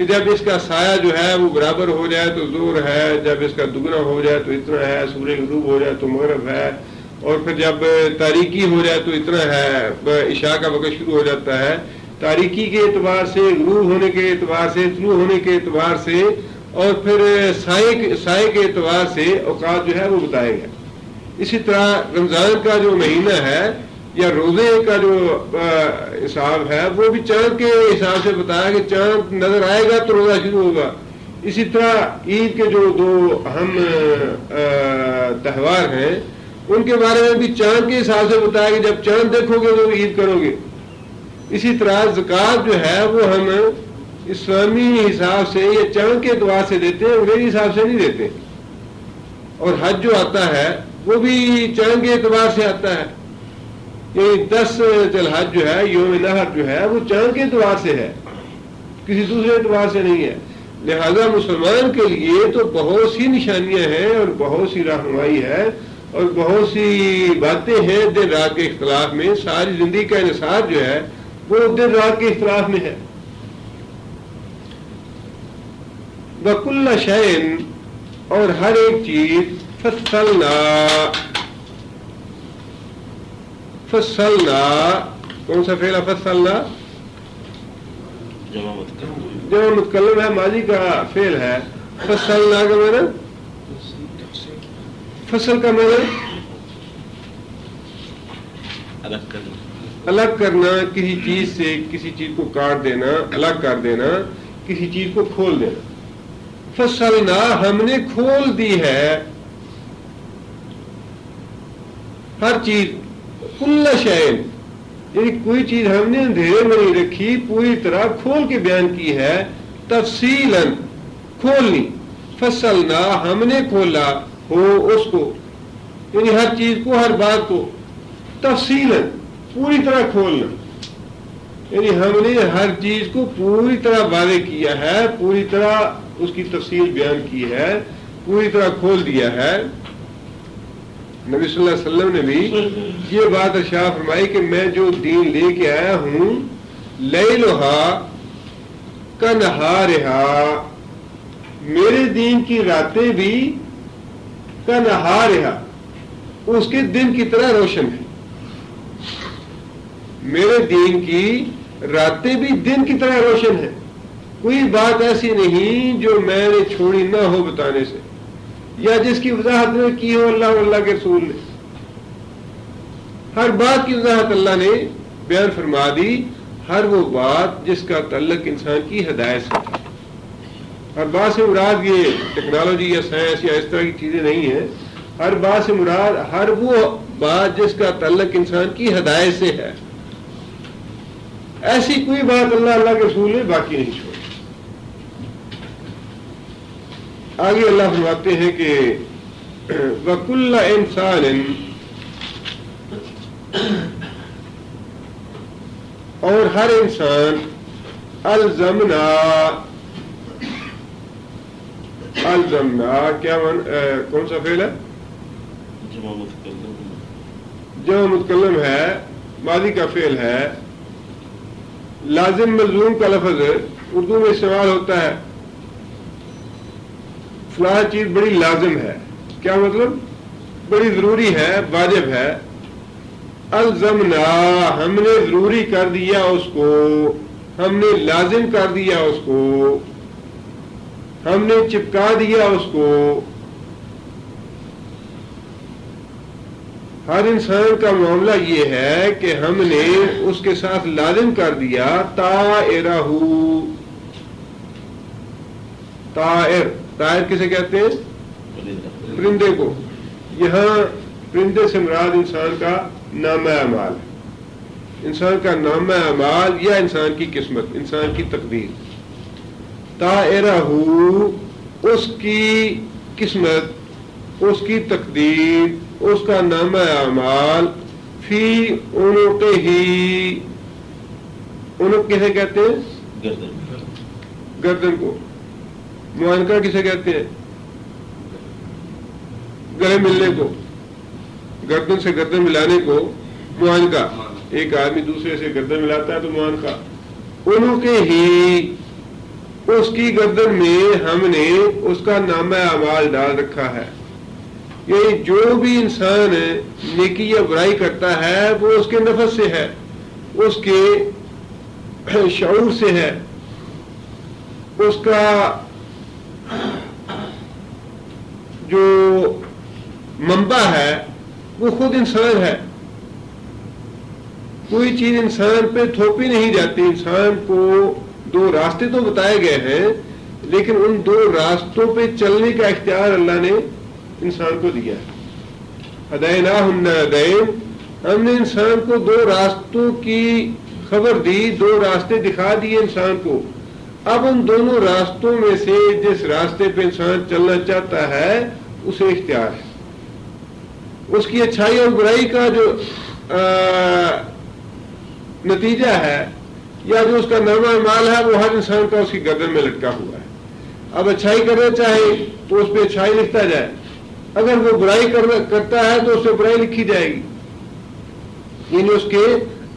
کہ جب اس کا سایہ جو ہے وہ برابر ہو جائے تو ظہر ہے، جب اس کا دگنا ہو جائے تو اتنا ہے، سورج غروب ہو جائے تو مغرب ہے، اور پھر جب تاریکی ہو جائے تو اتنا ہے، عشاء کا وقت شروع ہو جاتا ہے، تاریکی کے اعتبار سے، غروب ہونے کے اعتبار سے، طلوع ہونے کے اعتبار سے، اور پھر سائے کے اعتبار سے اوقات جو ہے وہ بتائے گئے۔ اسی طرح رمضان کا جو مہینہ ہے یا روزے کا جو حساب ہے وہ بھی چاند کے حساب سے بتایا کہ چاند نظر آئے گا تو روزہ شروع ہوگا۔ اسی طرح عید کے جو دو اہم تہوار ہیں ان کے بارے میں بھی چاند کے حساب سے بتایا کہ جب چاند دیکھو گے تو عید کرو گے۔ اسی طرح زکوٰۃ جو ہے وہ ہم اسلامی حساب سے یا چاند کے اعتبار سے دیتے ہیں، انگریزی حساب سے نہیں دیتے۔ اور حج جو آتا ہے وہ بھی چاند کے اعتبار سے آتا ہے، یعنی 10 ذی الحج جو ہے، یوم نحر جو ہے، وہ چاند کے اعتبار سے ہے، کسی دوسرے اعتبار سے نہیں ہے۔ لہذا مسلمان کے لیے تو بہت سی نشانیاں ہیں اور بہت سی رہنمائی ہے اور بہت سی باتیں ہیں دن رات کے اختلاف میں۔ ساری زندگی کا انحصار جو ہے وہ دن رات کے اختلاف میں ہے۔ وَكُلَّ شَيْءٍ، اور ہر ایک چیز، فصلنا کون سا فعل ہے؟ فصلنا جمع متکلم ہے، ماضی کا فعل ہے۔ فصلنا کا معنی، فصل کا معنی الگ کرنا، کسی چیز سے کسی چیز کو کاٹ دینا، الگ کر دینا، کسی چیز کو کھول دینا۔ فصلنا، ہم نے کھول دی ہے ہر چیز، کل شیء، یعنی کوئی چیز ہم نے اندھیرے میں نہیں رکھی، پوری طرح کھول کے بیان کی ہے، تفصیلاً، کھولنی۔ فصلنا، ہم نے کھولا ہو اس کو، یعنی ہر چیز کو، ہر بات کو، تفصیلاً، پوری طرح کھولنا، یعنی ہم نے ہر چیز کو پوری طرح واضح کیا ہے، پوری طرح اس کی تفصیل بیان کی ہے، پوری طرح کھول دیا ہے۔ نبی صلی اللہ علیہ وسلم نے بھی یہ بات ارشاد فرمائی کہ میں جو دین لے کے آیا ہوں، لیلھا کنہارھا، میرے دین کی راتیں بھی کنہارھا، اس کے دن کی طرح روشن ہیں۔ میرے دین کی راتیں بھی دن کی طرح روشن ہیں، کوئی بات ایسی نہیں جو میں نے چھوڑی نہ ہو بتانے سے، یا جس کی وضاحت نہ کی ہو اللہ اور اللہ کے رسول نے۔ ہر بات کی وضاحت اللہ نے بیان فرما دی، ہر وہ بات جس کا تعلق انسان کی ہدایت سے تھا۔ ہر بات سے مراد یہ ٹیکنالوجی یا سائنس یا اس طرح کی چیزیں نہیں ہیں، ہر بات سے مراد ہر وہ بات جس کا تعلق انسان کی ہدایت سے ہے۔ ایسی کوئی بات اللہ کے رسول نے باقی نہیں چھوڑی۔ آگے اللہ فرماتے ہیں کہ وَكُلَّ إِنسَانٍ، اور ہر انسان، الزمنا کیا کون سا فعل ہے؟ جمع متکلم ہے، ماضی کا فعل ہے، لازم ملزوم کا لفظ اردو میں استعمال ہوتا ہے۔ فلاں چیز بڑی لازم ہے، کیا مطلب؟ بڑی ضروری ہے، واجب ہے۔ الزمنا، ہم نے ضروری کر دیا اس کو، ہم نے لازم کر دیا اس کو، ہم نے چپکا دیا اس کو۔ ہر انسان کا معاملہ یہ ہے کہ ہم نے اس کے ساتھ لازم کر دیا طائرہ، طائر کسے کہتے ہیں؟ پرندے کو۔ یہاں پرندے سے مراد انسان کا نامہ اعمال، انسان کا نامہ اعمال یا انسان کی قسمت، انسان کی تقدیر۔ طائرہ، اس کی قسمت، اس کی تقدیر، اس کا نامہ اعمال، فی عنقہ، عنق کسے کہتے ہیں؟ گردن کو۔ معانقہ کسے کہتے ہیں؟ گلے ملنے کو، گردن سے گردن ملانے کو معانقہ۔ ایک آدمی دوسرے سے گردن ملاتا ہے تو معانقہ۔ عنقہ ہی، اس کی گردن میں ہم نے اس کا نامہ اعمال ڈال رکھا ہے. یعنی جو بھی انسان نیکی یا برائی کرتا ہے وہ اس کے نفس سے ہے, اس کے شعور سے ہے, اس کا جو منبع ہے وہ خود انسان ہے. کوئی چیز انسان پہ تھوپی نہیں جاتی. انسان کو دو راستے تو بتائے گئے ہیں, لیکن ان دو راستوں پہ چلنے کا اختیار اللہ نے انسان کو دیا ہے. ہدیناہ النجدین, ہم نے انسان کو دو راستوں کی خبر دی, دو راستے دکھا دیے انسان کو. اب ان دونوں راستوں میں سے جس راستے پہ انسان چلنا چاہتا ہے اسے اختیار ہے. اس کی اچھائی اور برائی کا جو نتیجہ ہے یا جو اس کا نامہ اعمال ہے وہ ہر انسان کا اس کی گردن میں لٹکا ہوا ہے. اب اچھائی کرنا چاہے تو اس پہ اچھائی لکھتا جائے, اگر وہ برائی کرتا ہے تو اس پہ برائی لکھی جائے گی. یعنی اس کے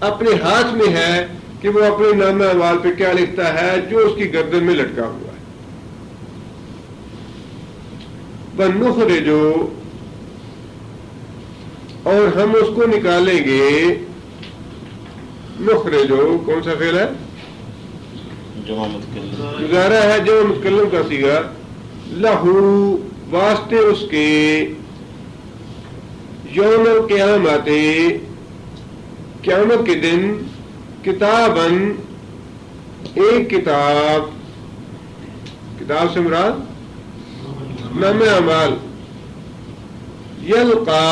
اپنے ہاتھ میں ہے کہ وہ اپنے نامہ اعمال پہ کیا لکھتا ہے جو اس کی گردن میں لٹکا ہوا ہے. وَنُخْرِجُ, اور ہم اس کو نکالیں گے. نخرجو کون سا فعل ہے؟ جمع متکلم, گزارا ہے جمع متکلم کا صیغہ. لہو, واسطے اس کے, یوم القیامت, قیامت کے دن, کتابن, ایک کتاب, کتاب سے مراد نامہ اعمال. یلقا,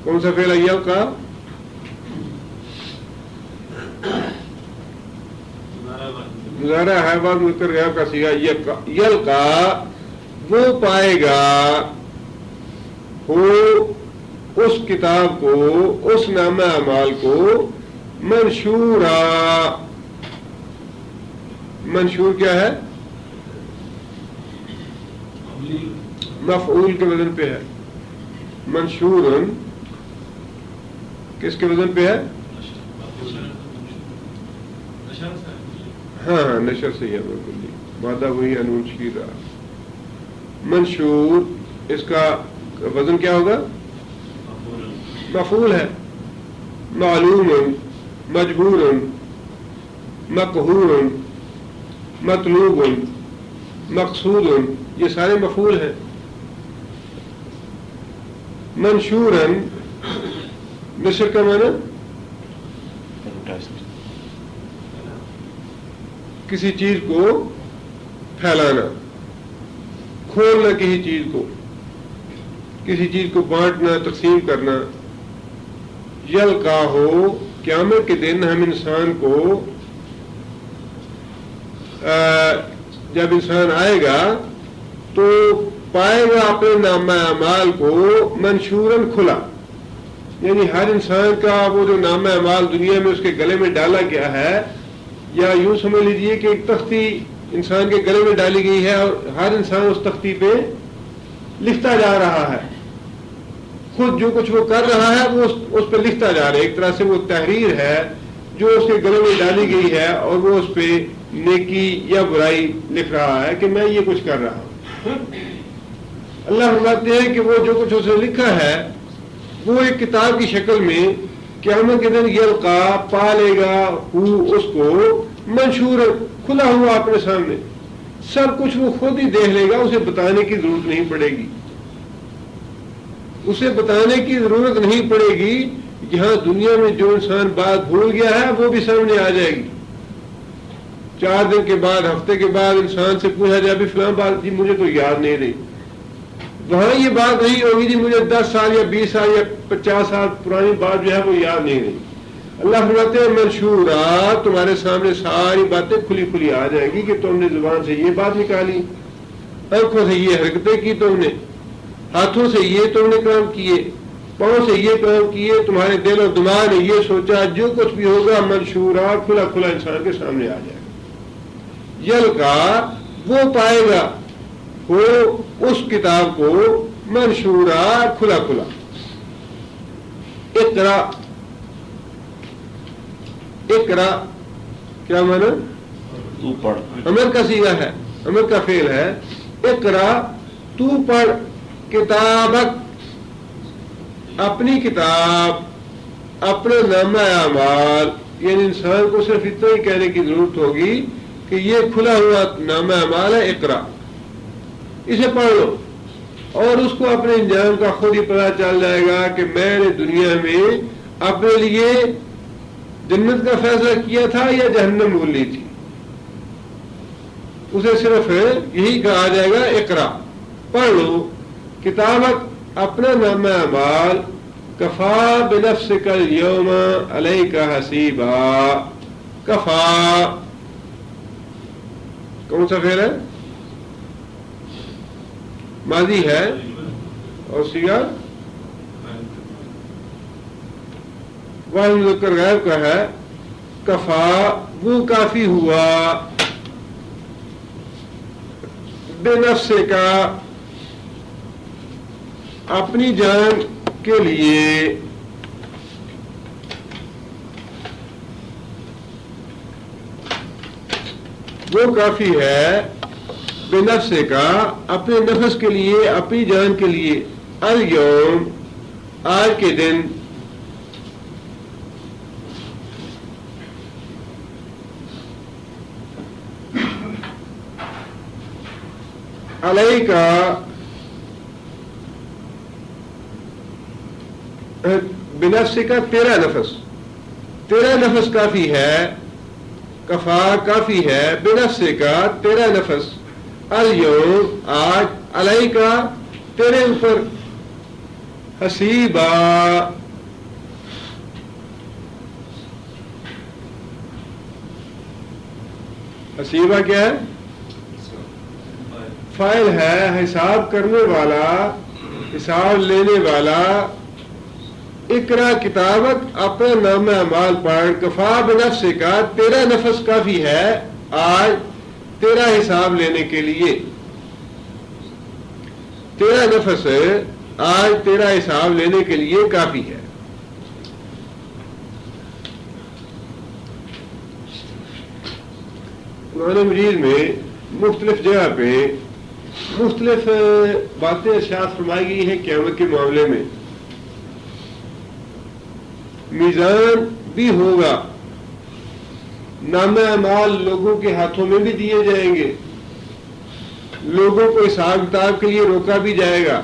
کون سا فعل ہے یلقا؟ مضارع ہے بعد مذکر غائب کا صیغہ. یلقا, وہ پائے گا, ہو اس کتاب کو, اس نامہ اعمال کو, منشورا. منشور کیا ہے؟ مفعول کے وزن پہ ہے. منشورن کس کے وزن پہ ہے؟ ہاں نشر سے ہے بالکل, مادہ وہی انون شیر رہا. منشور, اس کا وزن کیا ہوگا؟ مفعول ہے. معلوم, مجبور, مقہور, مطلوب, مقصود, یہ سارے مفعول ہیں. منشورن, نشر کا معنی کسی چیز کو پھیلانا, کھولنا کسی چیز کو, کسی چیز کو بانٹنا, تقسیم کرنا. یلقا ہو, قیامت کے دن ہم انسان کو, جب انسان آئے گا تو پائے گا اپنے نامہ اعمال کو منشورن, کھلا. یعنی ہر انسان کا وہ جو نامہ اعمال دنیا میں اس کے گلے میں ڈالا گیا ہے, یا یوں سمجھ لیجئے کہ ایک تختی انسان کے گلے میں ڈالی گئی ہے اور ہر انسان اس تختی پہ لکھتا جا رہا ہے. خود جو کچھ وہ کر رہا ہے وہ اس پہ لکھتا جا رہا ہے. ایک طرح سے وہ تحریر ہے جو اس کے گلے میں ڈالی گئی ہے, اور وہ اس پہ نیکی یا برائی لکھ رہا ہے کہ میں یہ کچھ کر رہا ہوں. اللہ فرماتے ہیں کہ وہ جو کچھ اسے لکھا ہے وہ ایک کتاب کی شکل میں قیامت کے دن یلقا, پا لے گا, اس کو منشور, کھلا ہوا اپنے سامنے. سب کچھ وہ خود ہی دیکھ لے گا, اسے بتانے کی ضرورت نہیں پڑے گی. اسے بتانے کی ضرورت نہیں پڑے گی. یہاں دنیا میں جو انسان بات بھول گیا ہے وہ بھی سامنے آ جائے گی. 4 دن کے بعد, ہفتے کے بعد انسان سے پوچھا جائے بھی فلاں بات جی مجھے تو یاد نہیں رہی, وہاں یہ بات نہیں ہوگی جی مجھے 10 سال یا 20 سال یا 50 سال پرانی بات جو ہے وہ یاد نہیں رہی. اللہ فرماتے ہیں منشورا, تمہارے سامنے ساری باتیں کھلی کھلی آ جائے گی کہ تم نے زبان سے یہ بات نکالی, آنکھوں سے یہ حرکتیں کی تم نے, ہاتھوں سے یہ تم نے کام کیے, پاؤں سے یہ کام کیے, تمہارے دل اور دماغ نے یہ سوچا, جو کچھ بھی ہوگا منشورا, کھلا کھلا انسان کے سامنے آ جائے گا. یلقا, وہ پائے گا, ہو اس کتاب کو, منشورا, کھلا کھلا. اقرا, اقرا کیا مانا؟ تو پڑھ. امر کا صیغہ ہے، امر کا فعل ہے. اقرا تو پڑھ کتابک اپنی کتاب، اپنے نامہ اعمال. یعنی انسان کو صرف اتنا ہی کہنے کی ضرورت ہوگی کہ یہ کھلا ہوا نامہ اعمال ہے، اقرا، اسے پڑھ لو، اور اس کو اپنے انجام کا خود ہی پتہ چل جائے گا کہ میں نے دنیا میں اپنے لیے جنت کا فیصلہ کیا تھا یا جہنم بھول لی تھی. اسے صرف یہی کہا جائے گا اقرا، پڑھ لو کتابت اپنا نامہ اعمال، کفا بنفسک اليوم علیک حسیبا. کفا کون سا فعل ہے؟ ماضی ہے، اور صیغہ واحد مذکر غائب کا ہے. کفا وہ کافی ہوا، بنفس کا اپنی جان کے لیے، وہ کافی ہے بنفس کا اپنے نفس کے لیے، اپنی جان کے لیے. الیوم آج کے دن، علیہ کا بنفس کا تیرا نفس کافی ہے. کفا کافی ہے، بنفس کا تیرا نفس، الیوم آج، علیہ کا تیرے اوپر، حسیبا حسیبا کیا ہے؟ فاعل ہے، حساب کرنے والا، حساب لینے والا. اقرا کتابت اپنا نامہ اعمال پڑھ، کفا بنفس کا تیرا نفس کافی ہے آج تیرا حساب لینے کے لیے. تیرا نفس آج تیرا حساب لینے کے لیے کافی ہے. قرآن مجید میں مختلف جگہ پہ مختلف باتیں ارشاد فرمائی گئی ہیں قیامت کے معاملے میں. میزان بھی ہوگا، نامہ اعمال لوگوں کے ہاتھوں میں بھی دیے جائیں گے، لوگوں کو حساب کتاب کے لیے روکا بھی جائے گا.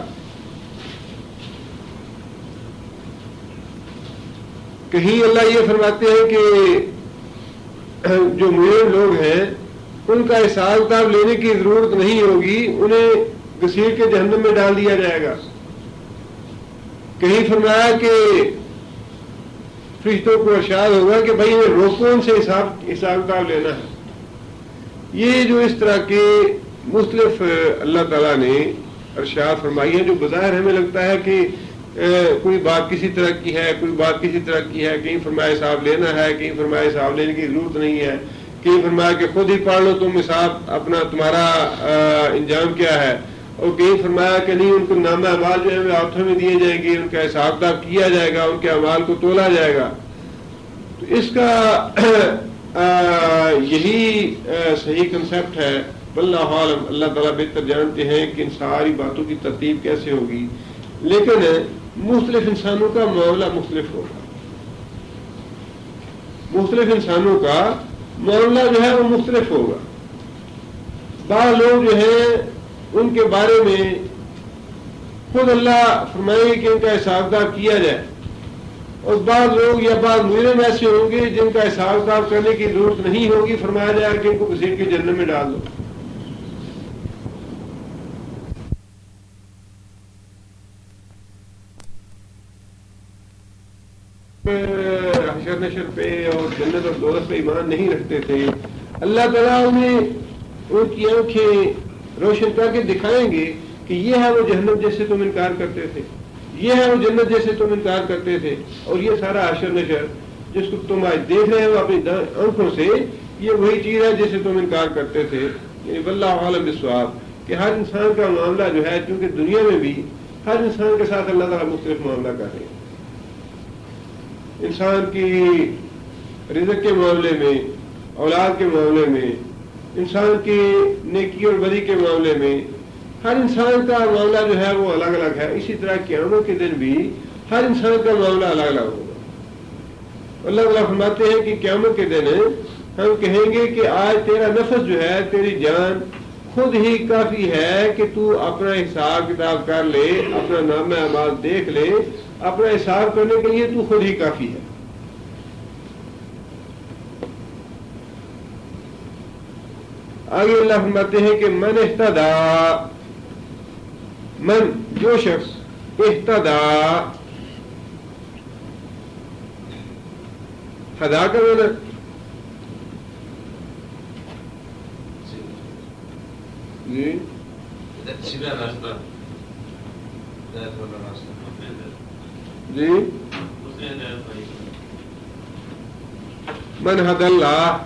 کہیں اللہ یہ فرماتے ہیں کہ جو مجرم لوگ ہیں ان کا حساب کتاب لینے کی ضرورت نہیں ہوگی، انہیں گھسیٹ کے جہنم میں ڈال دیا جائے گا. کہیں فرمایا کہ فرشتوں کو ارشاد ہوگا کہ بھائی انہیں روکو، ان سے حساب کتاب لینا ہے. یہ جو اس طرح کے مختلف اللہ تعالیٰ نے ارشاد فرمائی ہیں، جو بظاہر ہمیں لگتا ہے کہ کوئی بات کسی طرح کی ہے، کوئی بات کسی طرح کی ہے. کہیں فرمایا حساب لینا ہے، کہیں فرمایا حساب لینے کی ضرورت نہیں ہے، کہیں فرمایا کہ خود ہی پڑھ لو تم حساب اپنا، تمہارا انجام کیا ہے. اور کہیں فرمایا کہ نہیں، ان کو نامہ اعمال جو ہے ہاتھوں میں دیے جائیں گے، ان کا حساب کتاب کیا جائے گا، ان کے اعمال کو تولا جائے گا. تو اس کا یہی صحیح کنسیپٹ ہے. واللہ عالم، اللہ تعالیٰ بہتر جانتے ہیں کہ ان ساری باتوں کی ترتیب کیسے ہوگی. لیکن مختلف انسانوں کا معاملہ مختلف ہوگا، مختلف انسانوں کا معاملہ جو ہے وہ مختلف ہوگا. بعض لوگ جو ہیں ان کے بارے میں خود اللہ فرمائے گے کہ ان کا حساب کتاب کیا جائے، اور بعض لوگ یا بعض مجرم ایسے ہوں گے جن کا حساب کتاب کرنے کی ضرورت نہیں ہوگی، فرمایا جائے کہ ان کو گھسیٹ کے جہنم میں ڈال دو. حشر نشر پہ اور جنت اور دوزخ پہ ایمان نہیں رکھتے تھے، اللہ تعالیٰ انہیں ان کی آنکھیں روشن کر کے دکھائیں گے کہ یہ ہے وہ جہنم جیسے تم انکار کرتے تھے، یہ ہے وہ جنت جیسے تم انکار کرتے تھے، اور یہ سارا حشر نشر جس کو تم آج دیکھ رہے ہو اپنی آنکھوں سے، یہ وہی چیز ہے جسے تم انکار کرتے تھے. یعنی واللہ عالم بالصواب کہ ہر انسان کا معاملہ جو ہے، چونکہ دنیا میں بھی ہر انسان کے ساتھ اللہ تعالیٰ مختلف معاملہ کر رہے ہیں. انسان کی رزق کے معاملے میں، اولاد کے معاملے میں، انسان کی نیکی اور بدی کے معاملے میں، ہر انسان کا معاملہ جو ہے وہ الگ الگ ہے. اسی طرح قیامت کے دن بھی ہر انسان کا معاملہ الگ الگ ہوگا. اللہ تعالیٰ فرماتے ہیں کہ قیامت کے دن ہم کہیں گے کہ آج تیرا نفس جو ہے، تیری جان خود ہی کافی ہے کہ تو اپنا حساب کتاب کر لے، اپنا نامہ اعمال دیکھ لے، اپنا حساب کرنے کے لیے تو خود ہی کافی ہے. آگے اللہ فرماتے ہیں کہ من اہتدیٰ، من جو شخص اہتدیٰ، ہدا کا معنی جی سیدھا راستہ، ہدایت والا راستہ. جی من ہد اللہ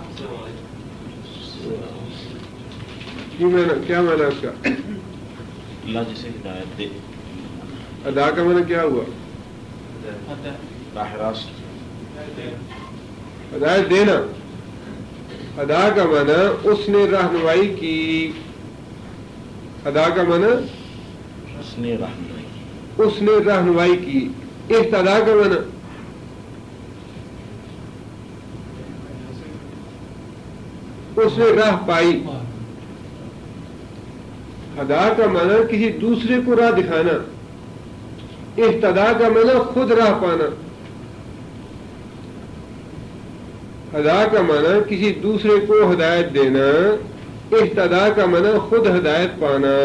کیا معنی اس کا؟ اللہ جسے ہدایت دے. ادا کا معنی کیا ہوا؟ راہ راست. ہدایت دینا. ادا کا معنی اس نے رہنمائی کی. ادا کا معنی اس نے رہنمائی کی. اس نے رہنمائی کی. اہتدا کا معنی اس نے راہ پائی. ہدا کا معنی کسی دوسرے کو راہ دکھانا. اہتدا کا معنی خود راہ پانا. ہدا کا معنی کسی دوسرے کو ہدایت دینا. اہتدا کا معنی خود ہدایت پانا.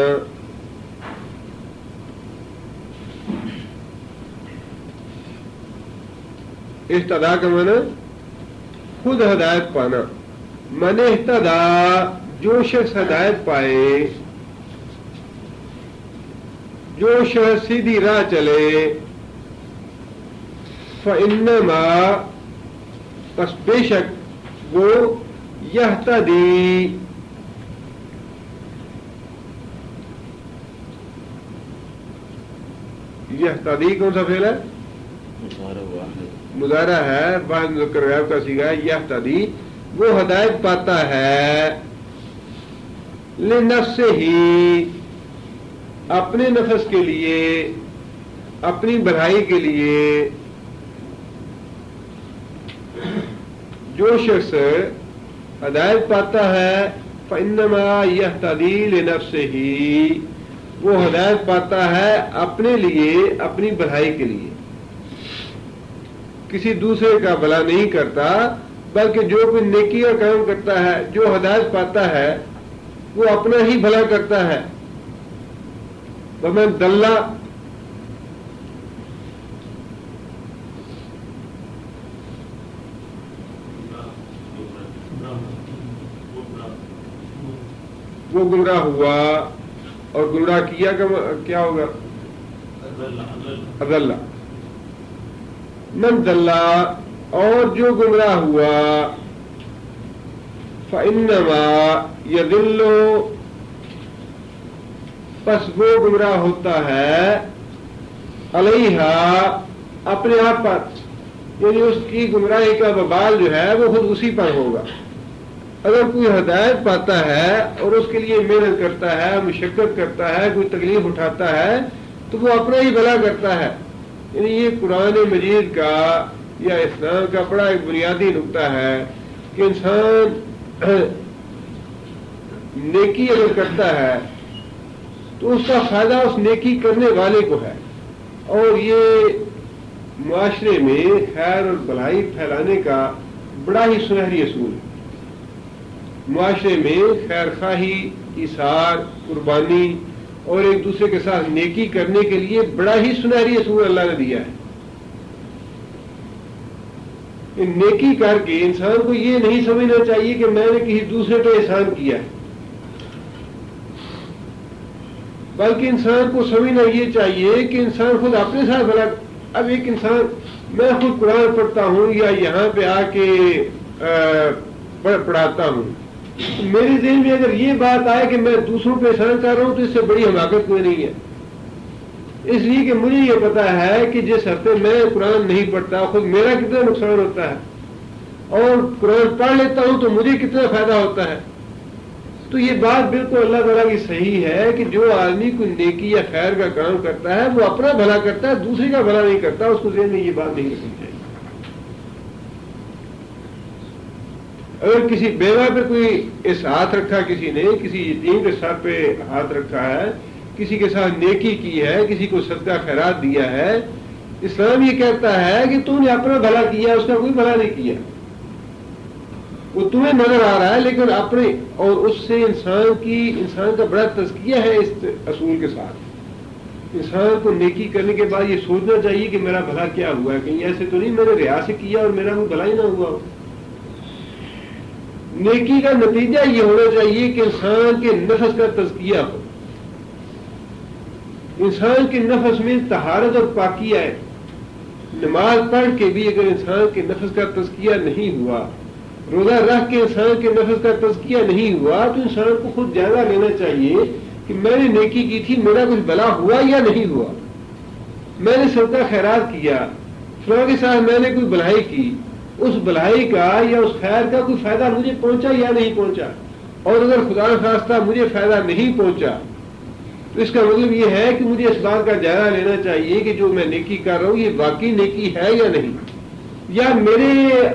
اہتدا کا معنی خود ہدایت پانا. من اہتدا جو شخص ہدایت پائے، جو شخص سیدھی راہ چلے، فإنما پس بے شک وہ یہتدی یہتدی کون سا فعل ہے؟ مضارع ہے، بعد مذکر غائب کا صیغہ ہے. یہتدی وہ ہدایت پاتا ہے. لنفسہ اپنے نفس کے لیے، اپنی بھلائی کے لیے. جو شخص ہدایت پاتا ہے فإنما یہتدی لنفسہ وہ ہدایت پاتا ہے اپنے لیے، اپنی بھلائی کے لیے. کسی دوسرے کا بھلا نہیں کرتا، بلکہ جو کوئی نیکی کا کام کرتا ہے، جو ہدایت پاتا ہے وہ اپنا ہی بھلا کرتا ہے. ومن دل وہ گمراہ ہوا، اور گمراہ کیا کیا ہوگا؟ اضل. من دلہ اور جو گمراہ ہوا، فإنما یضل پس وہ گمراہ ہوتا ہے علیہا اپنے آپ پر، یعنی اس کی گمراہی کا وبال جو ہے وہ خود اسی پر ہوگا. اگر کوئی ہدایت پاتا ہے اور اس کے لیے محنت کرتا ہے، مشقت کرتا ہے، کوئی تکلیف اٹھاتا ہے، تو وہ اپنا ہی بھلا کرتا ہے. یعنی یہ قرآن مجید کا یا اسلام کا بڑا ایک بنیادی نقطہ ہے کہ انسان نیکی اگر کرتا ہے تو اس کا فائدہ اس نیکی کرنے والے کو ہے. اور یہ معاشرے میں خیر اور بھلائی پھیلانے کا بڑا ہی سنہری اصول ہے. معاشرے میں خیر خواہی، ایثار، قربانی اور ایک دوسرے کے ساتھ نیکی کرنے کے لیے بڑا ہی سنہری اصول اللہ نے دیا ہے. نیکی کر کے انسان کو یہ نہیں سمجھنا چاہیے کہ میں نے کسی دوسرے پہ احسان کیا ہے، بلکہ انسان کو سمجھنا یہ چاہیے کہ انسان خود اپنے ساتھ بھلا. اب ایک انسان، میں خود قرآن پڑھتا ہوں یا یہاں پہ آ کے پڑھاتا ہوں، میری ذہن میں اگر یہ بات آئے کہ میں دوسروں پہ احسان کر رہا ہوں تو اس سے بڑی حماقت کوئی نہیں ہے. اس لیے کہ مجھے یہ پتا ہے کہ جس ہفتے میں قرآن نہیں پڑھتا خود میرا کتنا نقصان ہوتا ہے. اور قرآن پڑھ لیتا ہوں تو مجھے کتنا فائدہ ہوتا ہے. تو یہ بات بالکل اللہ تعالیٰ کی صحیح ہے کہ جو آدمی کوئی نیکی یا خیر کا کام کرتا ہے وہ اپنا بھلا کرتا ہے, دوسرے کا بھلا نہیں کرتا. اس کو ذہن میں یہ بات نہیں رکھنی چاہیے. اگر کسی بیوہ پہ کوئی اس ہاتھ رکھا, کسی نے کسی یتیم کے سر پہ ہاتھ رکھا ہے, کسی کے ساتھ نیکی کی ہے, کسی کو صدقہ خیرات دیا ہے, اسلام یہ کہتا ہے کہ تم نے اپنا بھلا کیا, اس کا کوئی بھلا نہیں کیا. وہ تمہیں نظر آ رہا ہے لیکن اپنے, اور اس سے انسان کا بڑا تزکیہ ہے اس اصول کے ساتھ. انسان کو نیکی کرنے کے بعد یہ سوچنا چاہیے کہ میرا بھلا کیا ہوا ہے, کہیں ایسے تو نہیں میں نے ریا سے کیا اور میرا کوئی بھلا ہی نہ ہوا ہو. نیکی کا نتیجہ یہ ہونا چاہیے کہ انسان کے نفس کا تزکیہ ہو, انسان کے نفس میں طہارت اور پاکی آئے. نماز پڑھ کے بھی اگر انسان کے نفس کا تزکیہ نہیں ہوا, روزہ رکھ کے انسان کے نفس کا تزکیہ نہیں ہوا, تو انسان کو خود جائزہ لینا چاہیے کہ میں نے نیکی کی تھی, میرا کچھ بھلا ہوا یا نہیں ہوا. میں نے صدقہ خیرات کیا, فلاں کے ساتھ میں نے کوئی بھلائی کی, اس بھلائی کا یا اس خیر کا کوئی فائدہ مجھے پہنچا یا نہیں پہنچا. اور اگر خدا نخواستہ مجھے فائدہ نہیں پہنچا تو اس کا مطلب یہ ہے کہ مجھے اس بات کا جائزہ لینا چاہیے کہ جو میں نیکی کر رہا ہوں یہ واقعی نیکی ہے یا نہیں, یا میرے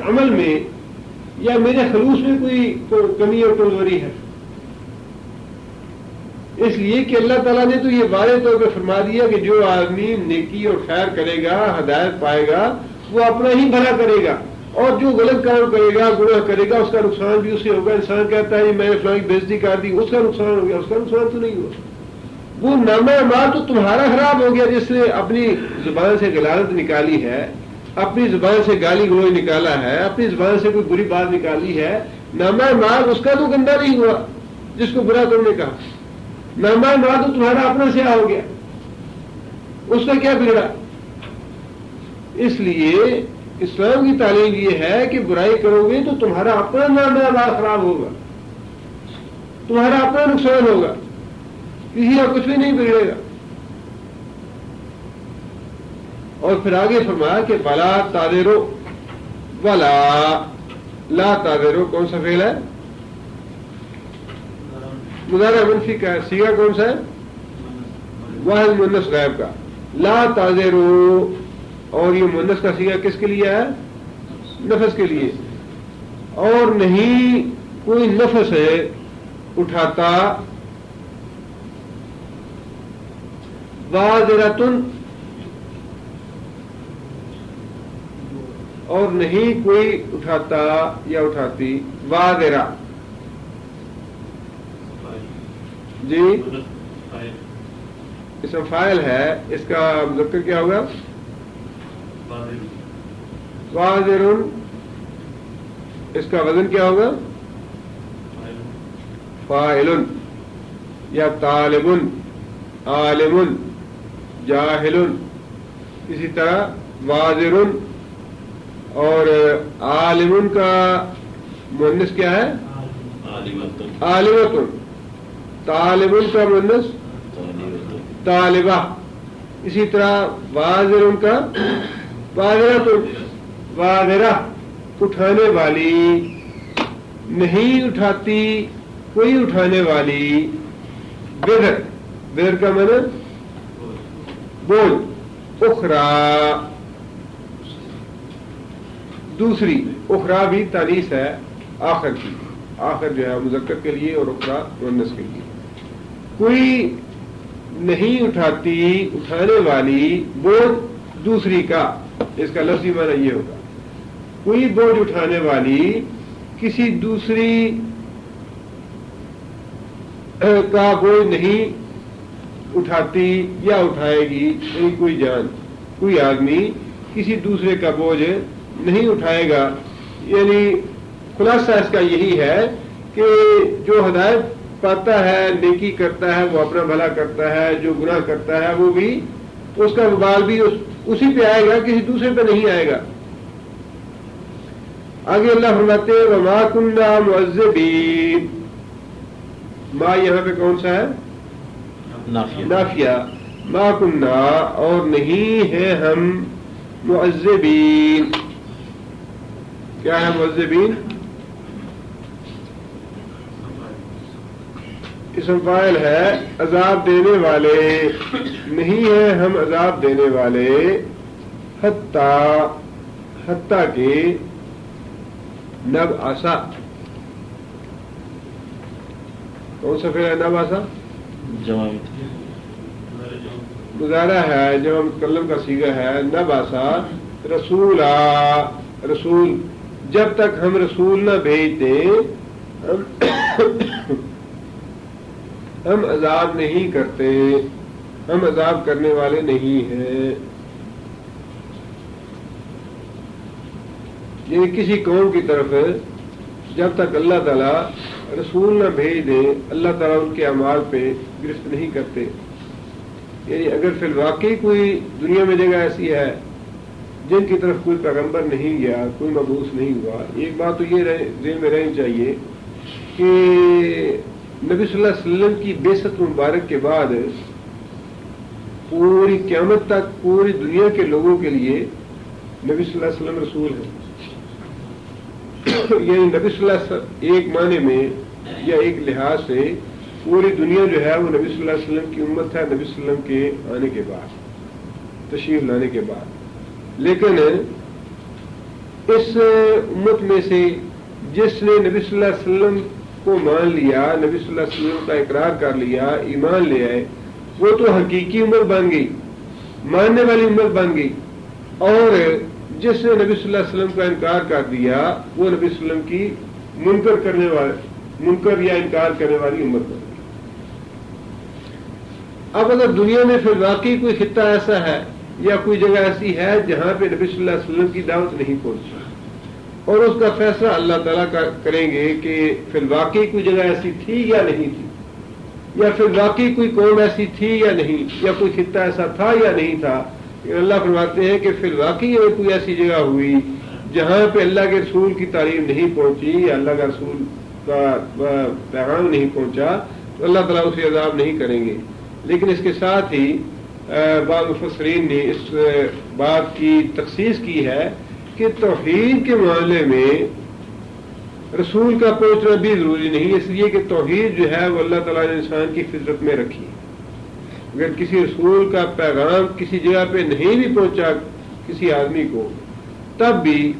عمل میں یا میرے خلوص میں کوئی کمی اور کمزوری ہے. اس لیے کہ اللہ تعالیٰ نے تو یہ واضح طور پہ فرما دیا کہ جو آدمی نیکی اور خیر کرے گا, ہدایت پائے گا, وہ اپنا ہی بھلا کرے گا, اور جو غلط کام کرے گا, گناہ کرے گا, اس کا نقصان بھی اسے ہوگا. انسان کہتا ہے میں نے فلاں کی بےعزتی کر دی, اس کا نقصان ہو گیا, اس کا نقصان تو نہیں ہوا. وہ نامہ اعمال تو تمہارا خراب ہو گیا جس نے اپنی زبان سے غلالت نکالی ہے, اپنی زبان سے گالی گلوچ نکالا ہے, اپنی زبان سے کوئی بری بات نکالی ہے. نامہ اعمال اس کا تو گندا نہیں ہوا جس کو برا تم نے کہا. نامہ اعمال تو تمہارا اپنا سیاہ ہو گیا, اس کا کیا بگڑا. اس لیے اسلام کی تعلیم یہ ہے کہ برائی کرو گے تو تمہارا اپنا نامہ اعمال خراب ہوگا, تمہارا اپنا نقصان ہوگا, کسی کا کچھ بھی نہیں بگڑے گا. اور پھر آگے فرمایا کہ ولا تاذرو, ولا لا تاذرو کون سا فعل ہے؟ مضارع منفی کا صیغہ کون سا ہے؟ واحد مؤنث غائب کا. لا تاذرو, اور یہ مؤنث کا صیغہ کس کے لیے ہے؟ نفس کے لیے. اور نہیں کوئی نفس ہے اٹھاتا, وازرتن, اور نہیں کوئی اٹھاتا یا اٹھاتی, وازرہ جی اسم فاعل ہے, اس کا مذکر کیا ہوگا؟ وازرن. اس کا وزن کیا ہوگا؟ فاعلن یا طالبن, عالمن, جاہلن. اسی طرح وازرن اور عالمن کا مؤنث کیا ہے؟ عالمتن. طالبن کا مؤنث طالبہ. اسی طرح وازرن کا وازرتن. وازرہ اٹھانے والی, نہیں اٹھاتی کوئی اٹھانے والی. وزر, وزر کا معنی بول. اخرى دوسری, اخرى بھی تانیث ہے آخر کی, آخر جو ہے مذکر کے لیے اور اخرى مؤنث کے لیے. کوئی نہیں اٹھاتی اٹھانے والی بوجھ دوسری کا, اس کا لفظی معنی یہ ہوگا کوئی بوجھ اٹھانے والی کسی دوسری کا بوجھ نہیں اٹھاتی یا اٹھائے گی. یعنی کوئی جان, کوئی آدمی کسی دوسرے کا بوجھ نہیں اٹھائے گا. یعنی خلاصہ اس کا یہی ہے کہ جو ہدایت پاتا ہے, نیکی کرتا ہے, وہ اپنا بھلا کرتا ہے, جو گناہ کرتا ہے وہ بھی اس کا وبال بھی اسی پہ آئے گا, کسی دوسرے پہ نہیں آئے گا. آگے اللہ فرماتے ہیں وما كنا معذبین. ما یہاں پہ کون سا ہے؟ نافیہ. ما كنا, اور نہیں ہے ہم, معذبین کیا ہے معذبین؟ اسم فاعل ہے عذاب دینے والے، نہیں ہے ہم عذاب دینے والے، حتیٰ کہ نبعثا، کون سا فعل ہے نبعثا؟ مضارع ہے، جو متکلم کا صیغہ ہے، نبعثا رسولا، رسول، جب تک ہم رسول نہ بھیجتے ہم عذاب نہیں کرتے، ہم عذاب کرنے والے نہیں ہیں۔ یعنی کسی قوم کی طرف جب تک اللہ تعالیٰ رسول نہ بھیج دے، اللہ تعالیٰ ان کے اعمال پہ گرفت نہیں کرتے۔ یعنی اگر فی الواقع کوئی دنیا میں جگہ ایسی ہے جن کی طرف کوئی پیغمبر نہیں گیا، کوئی مبعوث نہیں ہوا، ایک بات تو یہ ذہن میں رہنی چاہیے کہ نبی صلی اللہ علیہ وسلم کی بعثت مبارک کے بعد پوری قیامت تک پوری دنیا کے لوگوں کے لیے نبی صلی اللہ علیہ وسلم رسول ہیں۔ یعنی نبی صلی اللہ علیہ وسلم ایک معنی میں یا ایک لحاظ سے پوری دنیا جو ہے وہ نبی صلی اللہ علیہ وسلم کی امت ہے، نبی صلی اللہ علیہ وسلم کے آنے کے بعد، تشریف لانے کے بعد۔ لیکن اس امت میں سے جس نے نبی صلی اللہ علیہ وسلم کو مان لیا، نبی صلی اللہ علیہ وسلم کا اقرار کر لیا، ایمان لے آئے، وہ تو حقیقی امت بن گئی، ماننے والی امت بن گئی، اور جس نے نبی صلی اللہ علیہ وسلم کا انکار کر دیا وہ نبی صلی اللہ علیہ وسلم کی منکر یا انکار کرنے والی امت بن گئی۔ اب اگر دنیا میں پھر واقعی کوئی خطہ ایسا ہے یا کوئی جگہ ایسی ہے جہاں پہ نبی صلی اللہ علیہ وسلم کی دعوت نہیں پہنچی، اور اس کا فیصلہ اللہ تعالیٰ کریں گے کہ فی الواقع کوئی جگہ ایسی تھی یا نہیں تھی، یا فی الواقع کوئی قوم ایسی تھی یا نہیں، یا کوئی خطہ ایسا تھا یا نہیں تھا۔ اللہ فرماتے ہیں کہ فی الواقع کوئی ایسی جگہ ہوئی جہاں پہ اللہ کے رسول کی تعلیم نہیں پہنچی یا اللہ کا رسول کا پیغام نہیں پہنچا، تو اللہ تعالیٰ اسے عذاب نہیں کریں گے۔ لیکن اس کے ساتھ ہی بعض مفسرین نے اس بات کی تخصیص کی ہے کہ توحید کے معاملے میں رسول کا پہنچنا بھی ضروری نہیں، اس لیے کہ توحید جو ہے وہ اللہ تعالیٰ نے انسان کی فطرت میں رکھی۔ اگر کسی رسول کا پیغام کسی جگہ پہ نہیں بھی پہنچا کسی آدمی کو، تب بھی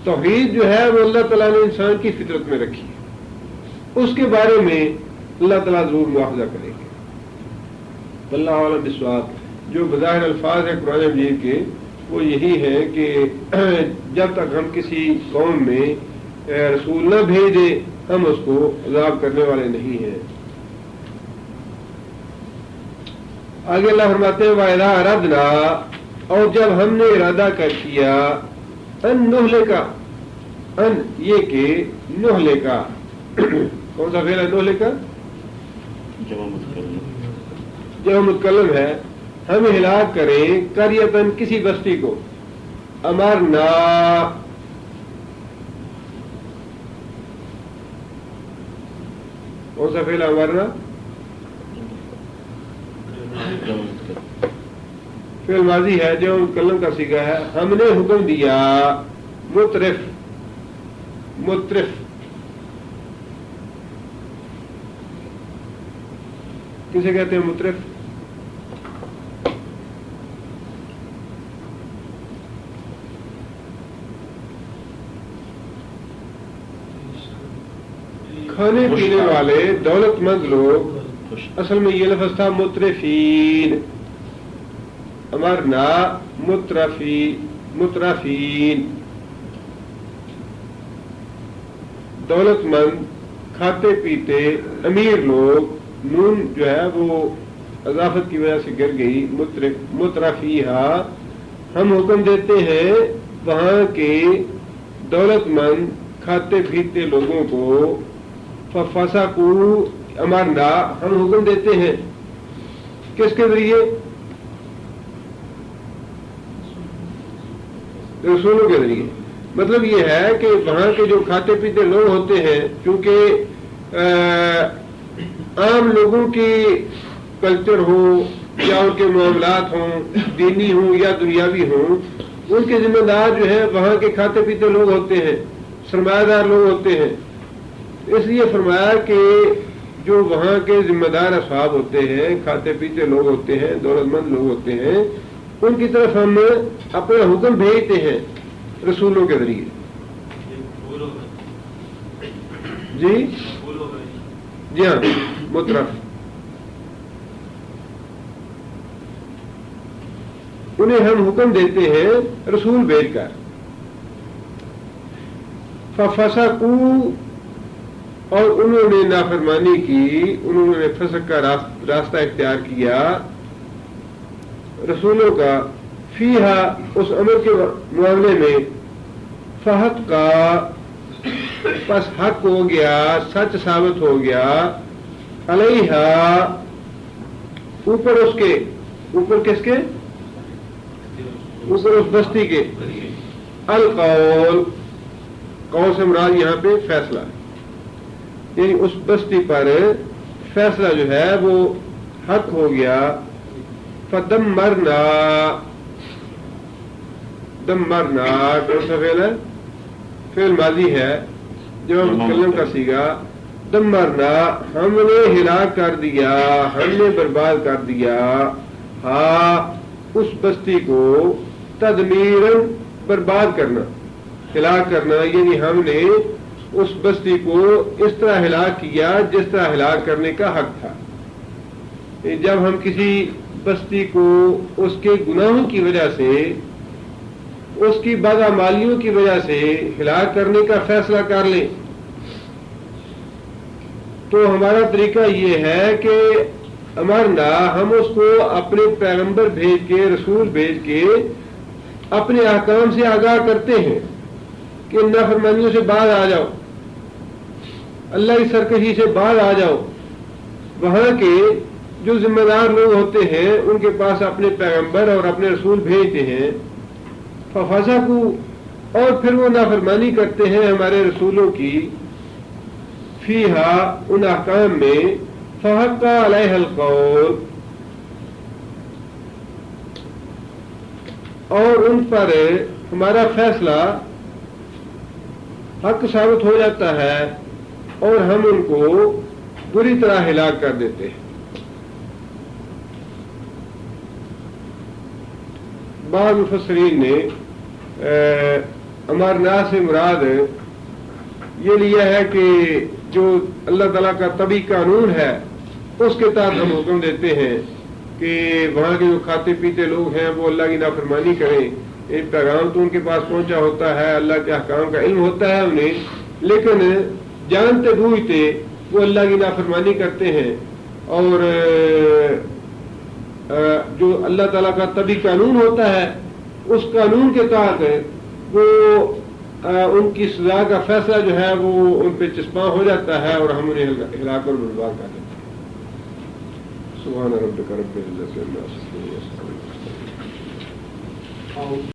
توحید جو ہے وہ اللہ تعالیٰ نے انسان کی فطرت میں رکھی، اس کے بارے میں اللہ تعالیٰ ضرور مواخذہ کریں گے۔ اللہ عالم بالصواب۔ جو بظاہر الفاظ ہیں قرآن مجید کے وہ یہی ہے کہ جب تک ہم کسی قوم میں رسول نہ بھیجے ہم اس کو عذاب کرنے والے نہیں ہیں۔ آگے اللہ فرماتے ہیں وَإِذَا أَرَدْنَا، اور جب ہم نے ارادہ کر کیا، ان نہلکا، ان یہ کہ نہلکا، کون سا فعل ہے نہلکا؟ جو متکلم ہے، ہم ہلاک کریں قریتن کسی بستی کو، امرنا، کون سا فعل امرنا؟ فعل ماضی ہے جو متکلم کا صیغہ ہے، ہم نے حکم دیا، مترف، مترف کسے کہتے ہیں مترف؟ کھانے پینے والے دولت مند لوگ، اصل میں یہ لفظ تھا مترفین، امرنا مترفین، دولت مند کھاتے پیتے امیر لوگ، نون جو ہے وہ اضافت کی وجہ سے گر گئی، مترفیہا، ہم حکم دیتے ہیں وہاں کے دولت مند کھاتے پیتے لوگوں کو، فَفَسَقُوا، امرنا، ہم حکم دیتے ہیں کس کے ذریعے؟ رسولوں کے ذریعے۔ مطلب یہ ہے کہ وہاں کے جو کھاتے پیتے لوگ ہوتے ہیں، کیونکہ عام لوگوں کی کلچر ہو یا ان کے معاملات ہوں، دینی ہوں یا دنیاوی ہوں، ان کے ذمہ دار جو ہے وہاں کے کھاتے پیتے لوگ ہوتے ہیں، سرمایہ دار لوگ ہوتے ہیں. اس لیے فرمایا کہ جو وہاں کے ذمہ دار اصحاب ہوتے ہیں، کھاتے پیتے لوگ ہوتے ہیں، دولت مند لوگ ہوتے ہیں، ان کی طرف ہم اپنا حکم بھیجتے ہیں رسولوں کے ذریعے. جی ہاں، مترف انہیں ہم حکم دیتے ہیں رسول بھیج کر. فَفَسَقُوا، اور انہوں نے نافرمانی کی، انہوں نے فسق کا راستہ اختیار کیا رسولوں کا، فیہا، اس امر کے معاملے میں، فحق کا، پس حق ہو گیا، سچ ثابت ہو گیا، علیہا، اوپر اس کے، اوپر کس کے؟ اوپر اس بستی کے، القول، قول سے مراد یہاں پہ فیصلہ، یعنی اس بستی پر فیصلہ جو ہے وہ حق ہو گیا. فدمرنا، دمرنا کون سا فعل ہے؟ فعل ماضی ہے، جو متکلم کا صیغہ. دمرنا، ہم نے ہلاک کر دیا، ہم نے برباد کر دیا، ہاں اس بستی کو، تدمیراً، برباد کرنا، ہلاک کرنا، یعنی ہم نے اس بستی کو اس طرح ہلاک کیا جس طرح ہلاک کرنے کا حق تھا. جب ہم کسی بستی کو اس کے گناہوں کی وجہ سے، اس کی بدعمالیوں کی وجہ سے ہلاک کرنے کا فیصلہ کر لیں تو ہمارا طریقہ یہ ہے کہ امرنا، ہم اس کو اپنے پیغمبر بھیج کے، رسول بھیج کے اپنے احکام سے آگاہ کرتے ہیں کہ ان نافرمانیوں سے باہر آ جاؤ، اللہ کی سرکشی سے باہر آ جاؤ. وہاں کے جو ذمہ دار لوگ ہوتے ہیں ان کے پاس اپنے پیغمبر اور اپنے رسول بھیجتے ہیں. فَفَسَقُوا، اور پھر وہ نافرمانی کرتے ہیں ہمارے رسولوں کی، فیہا، ان احکام میں، فحق علیہ القول، اور ان پر ہمارا فیصلہ حق ثابت ہو جاتا ہے اور ہم ان کو بری طرح ہلاک کر دیتے ہیں. بعض مفسرین نے امرنا سے مراد یہ لیا ہے کہ جو اللہ تعالیٰ کا طبی قانون ہے اس کے تحت ہم حکم دیتے ہیں کہ وہاں کے جو کھاتے پیتے لوگ ہیں وہ اللہ کی نافرمانی کریں. ایک پیغام تو ان کے پاس پہنچا ہوتا ہے، اللہ کے احکام کا علم ہوتا ہے انہیں، لیکن جانتے بوجھتے وہ اللہ کی نافرمانی کرتے ہیں. اور جو اللہ تعالیٰ کا طبی قانون ہوتا ہے اس قانون کے تحت وہ ان کی سزا کا فیصلہ جو ہے وہ ان پہ چسپاں ہو جاتا ہے اور ہم انہیں ہلاک اور برباد کر دیتے ہیں. سبحان ربک رب العزت عما یصفون.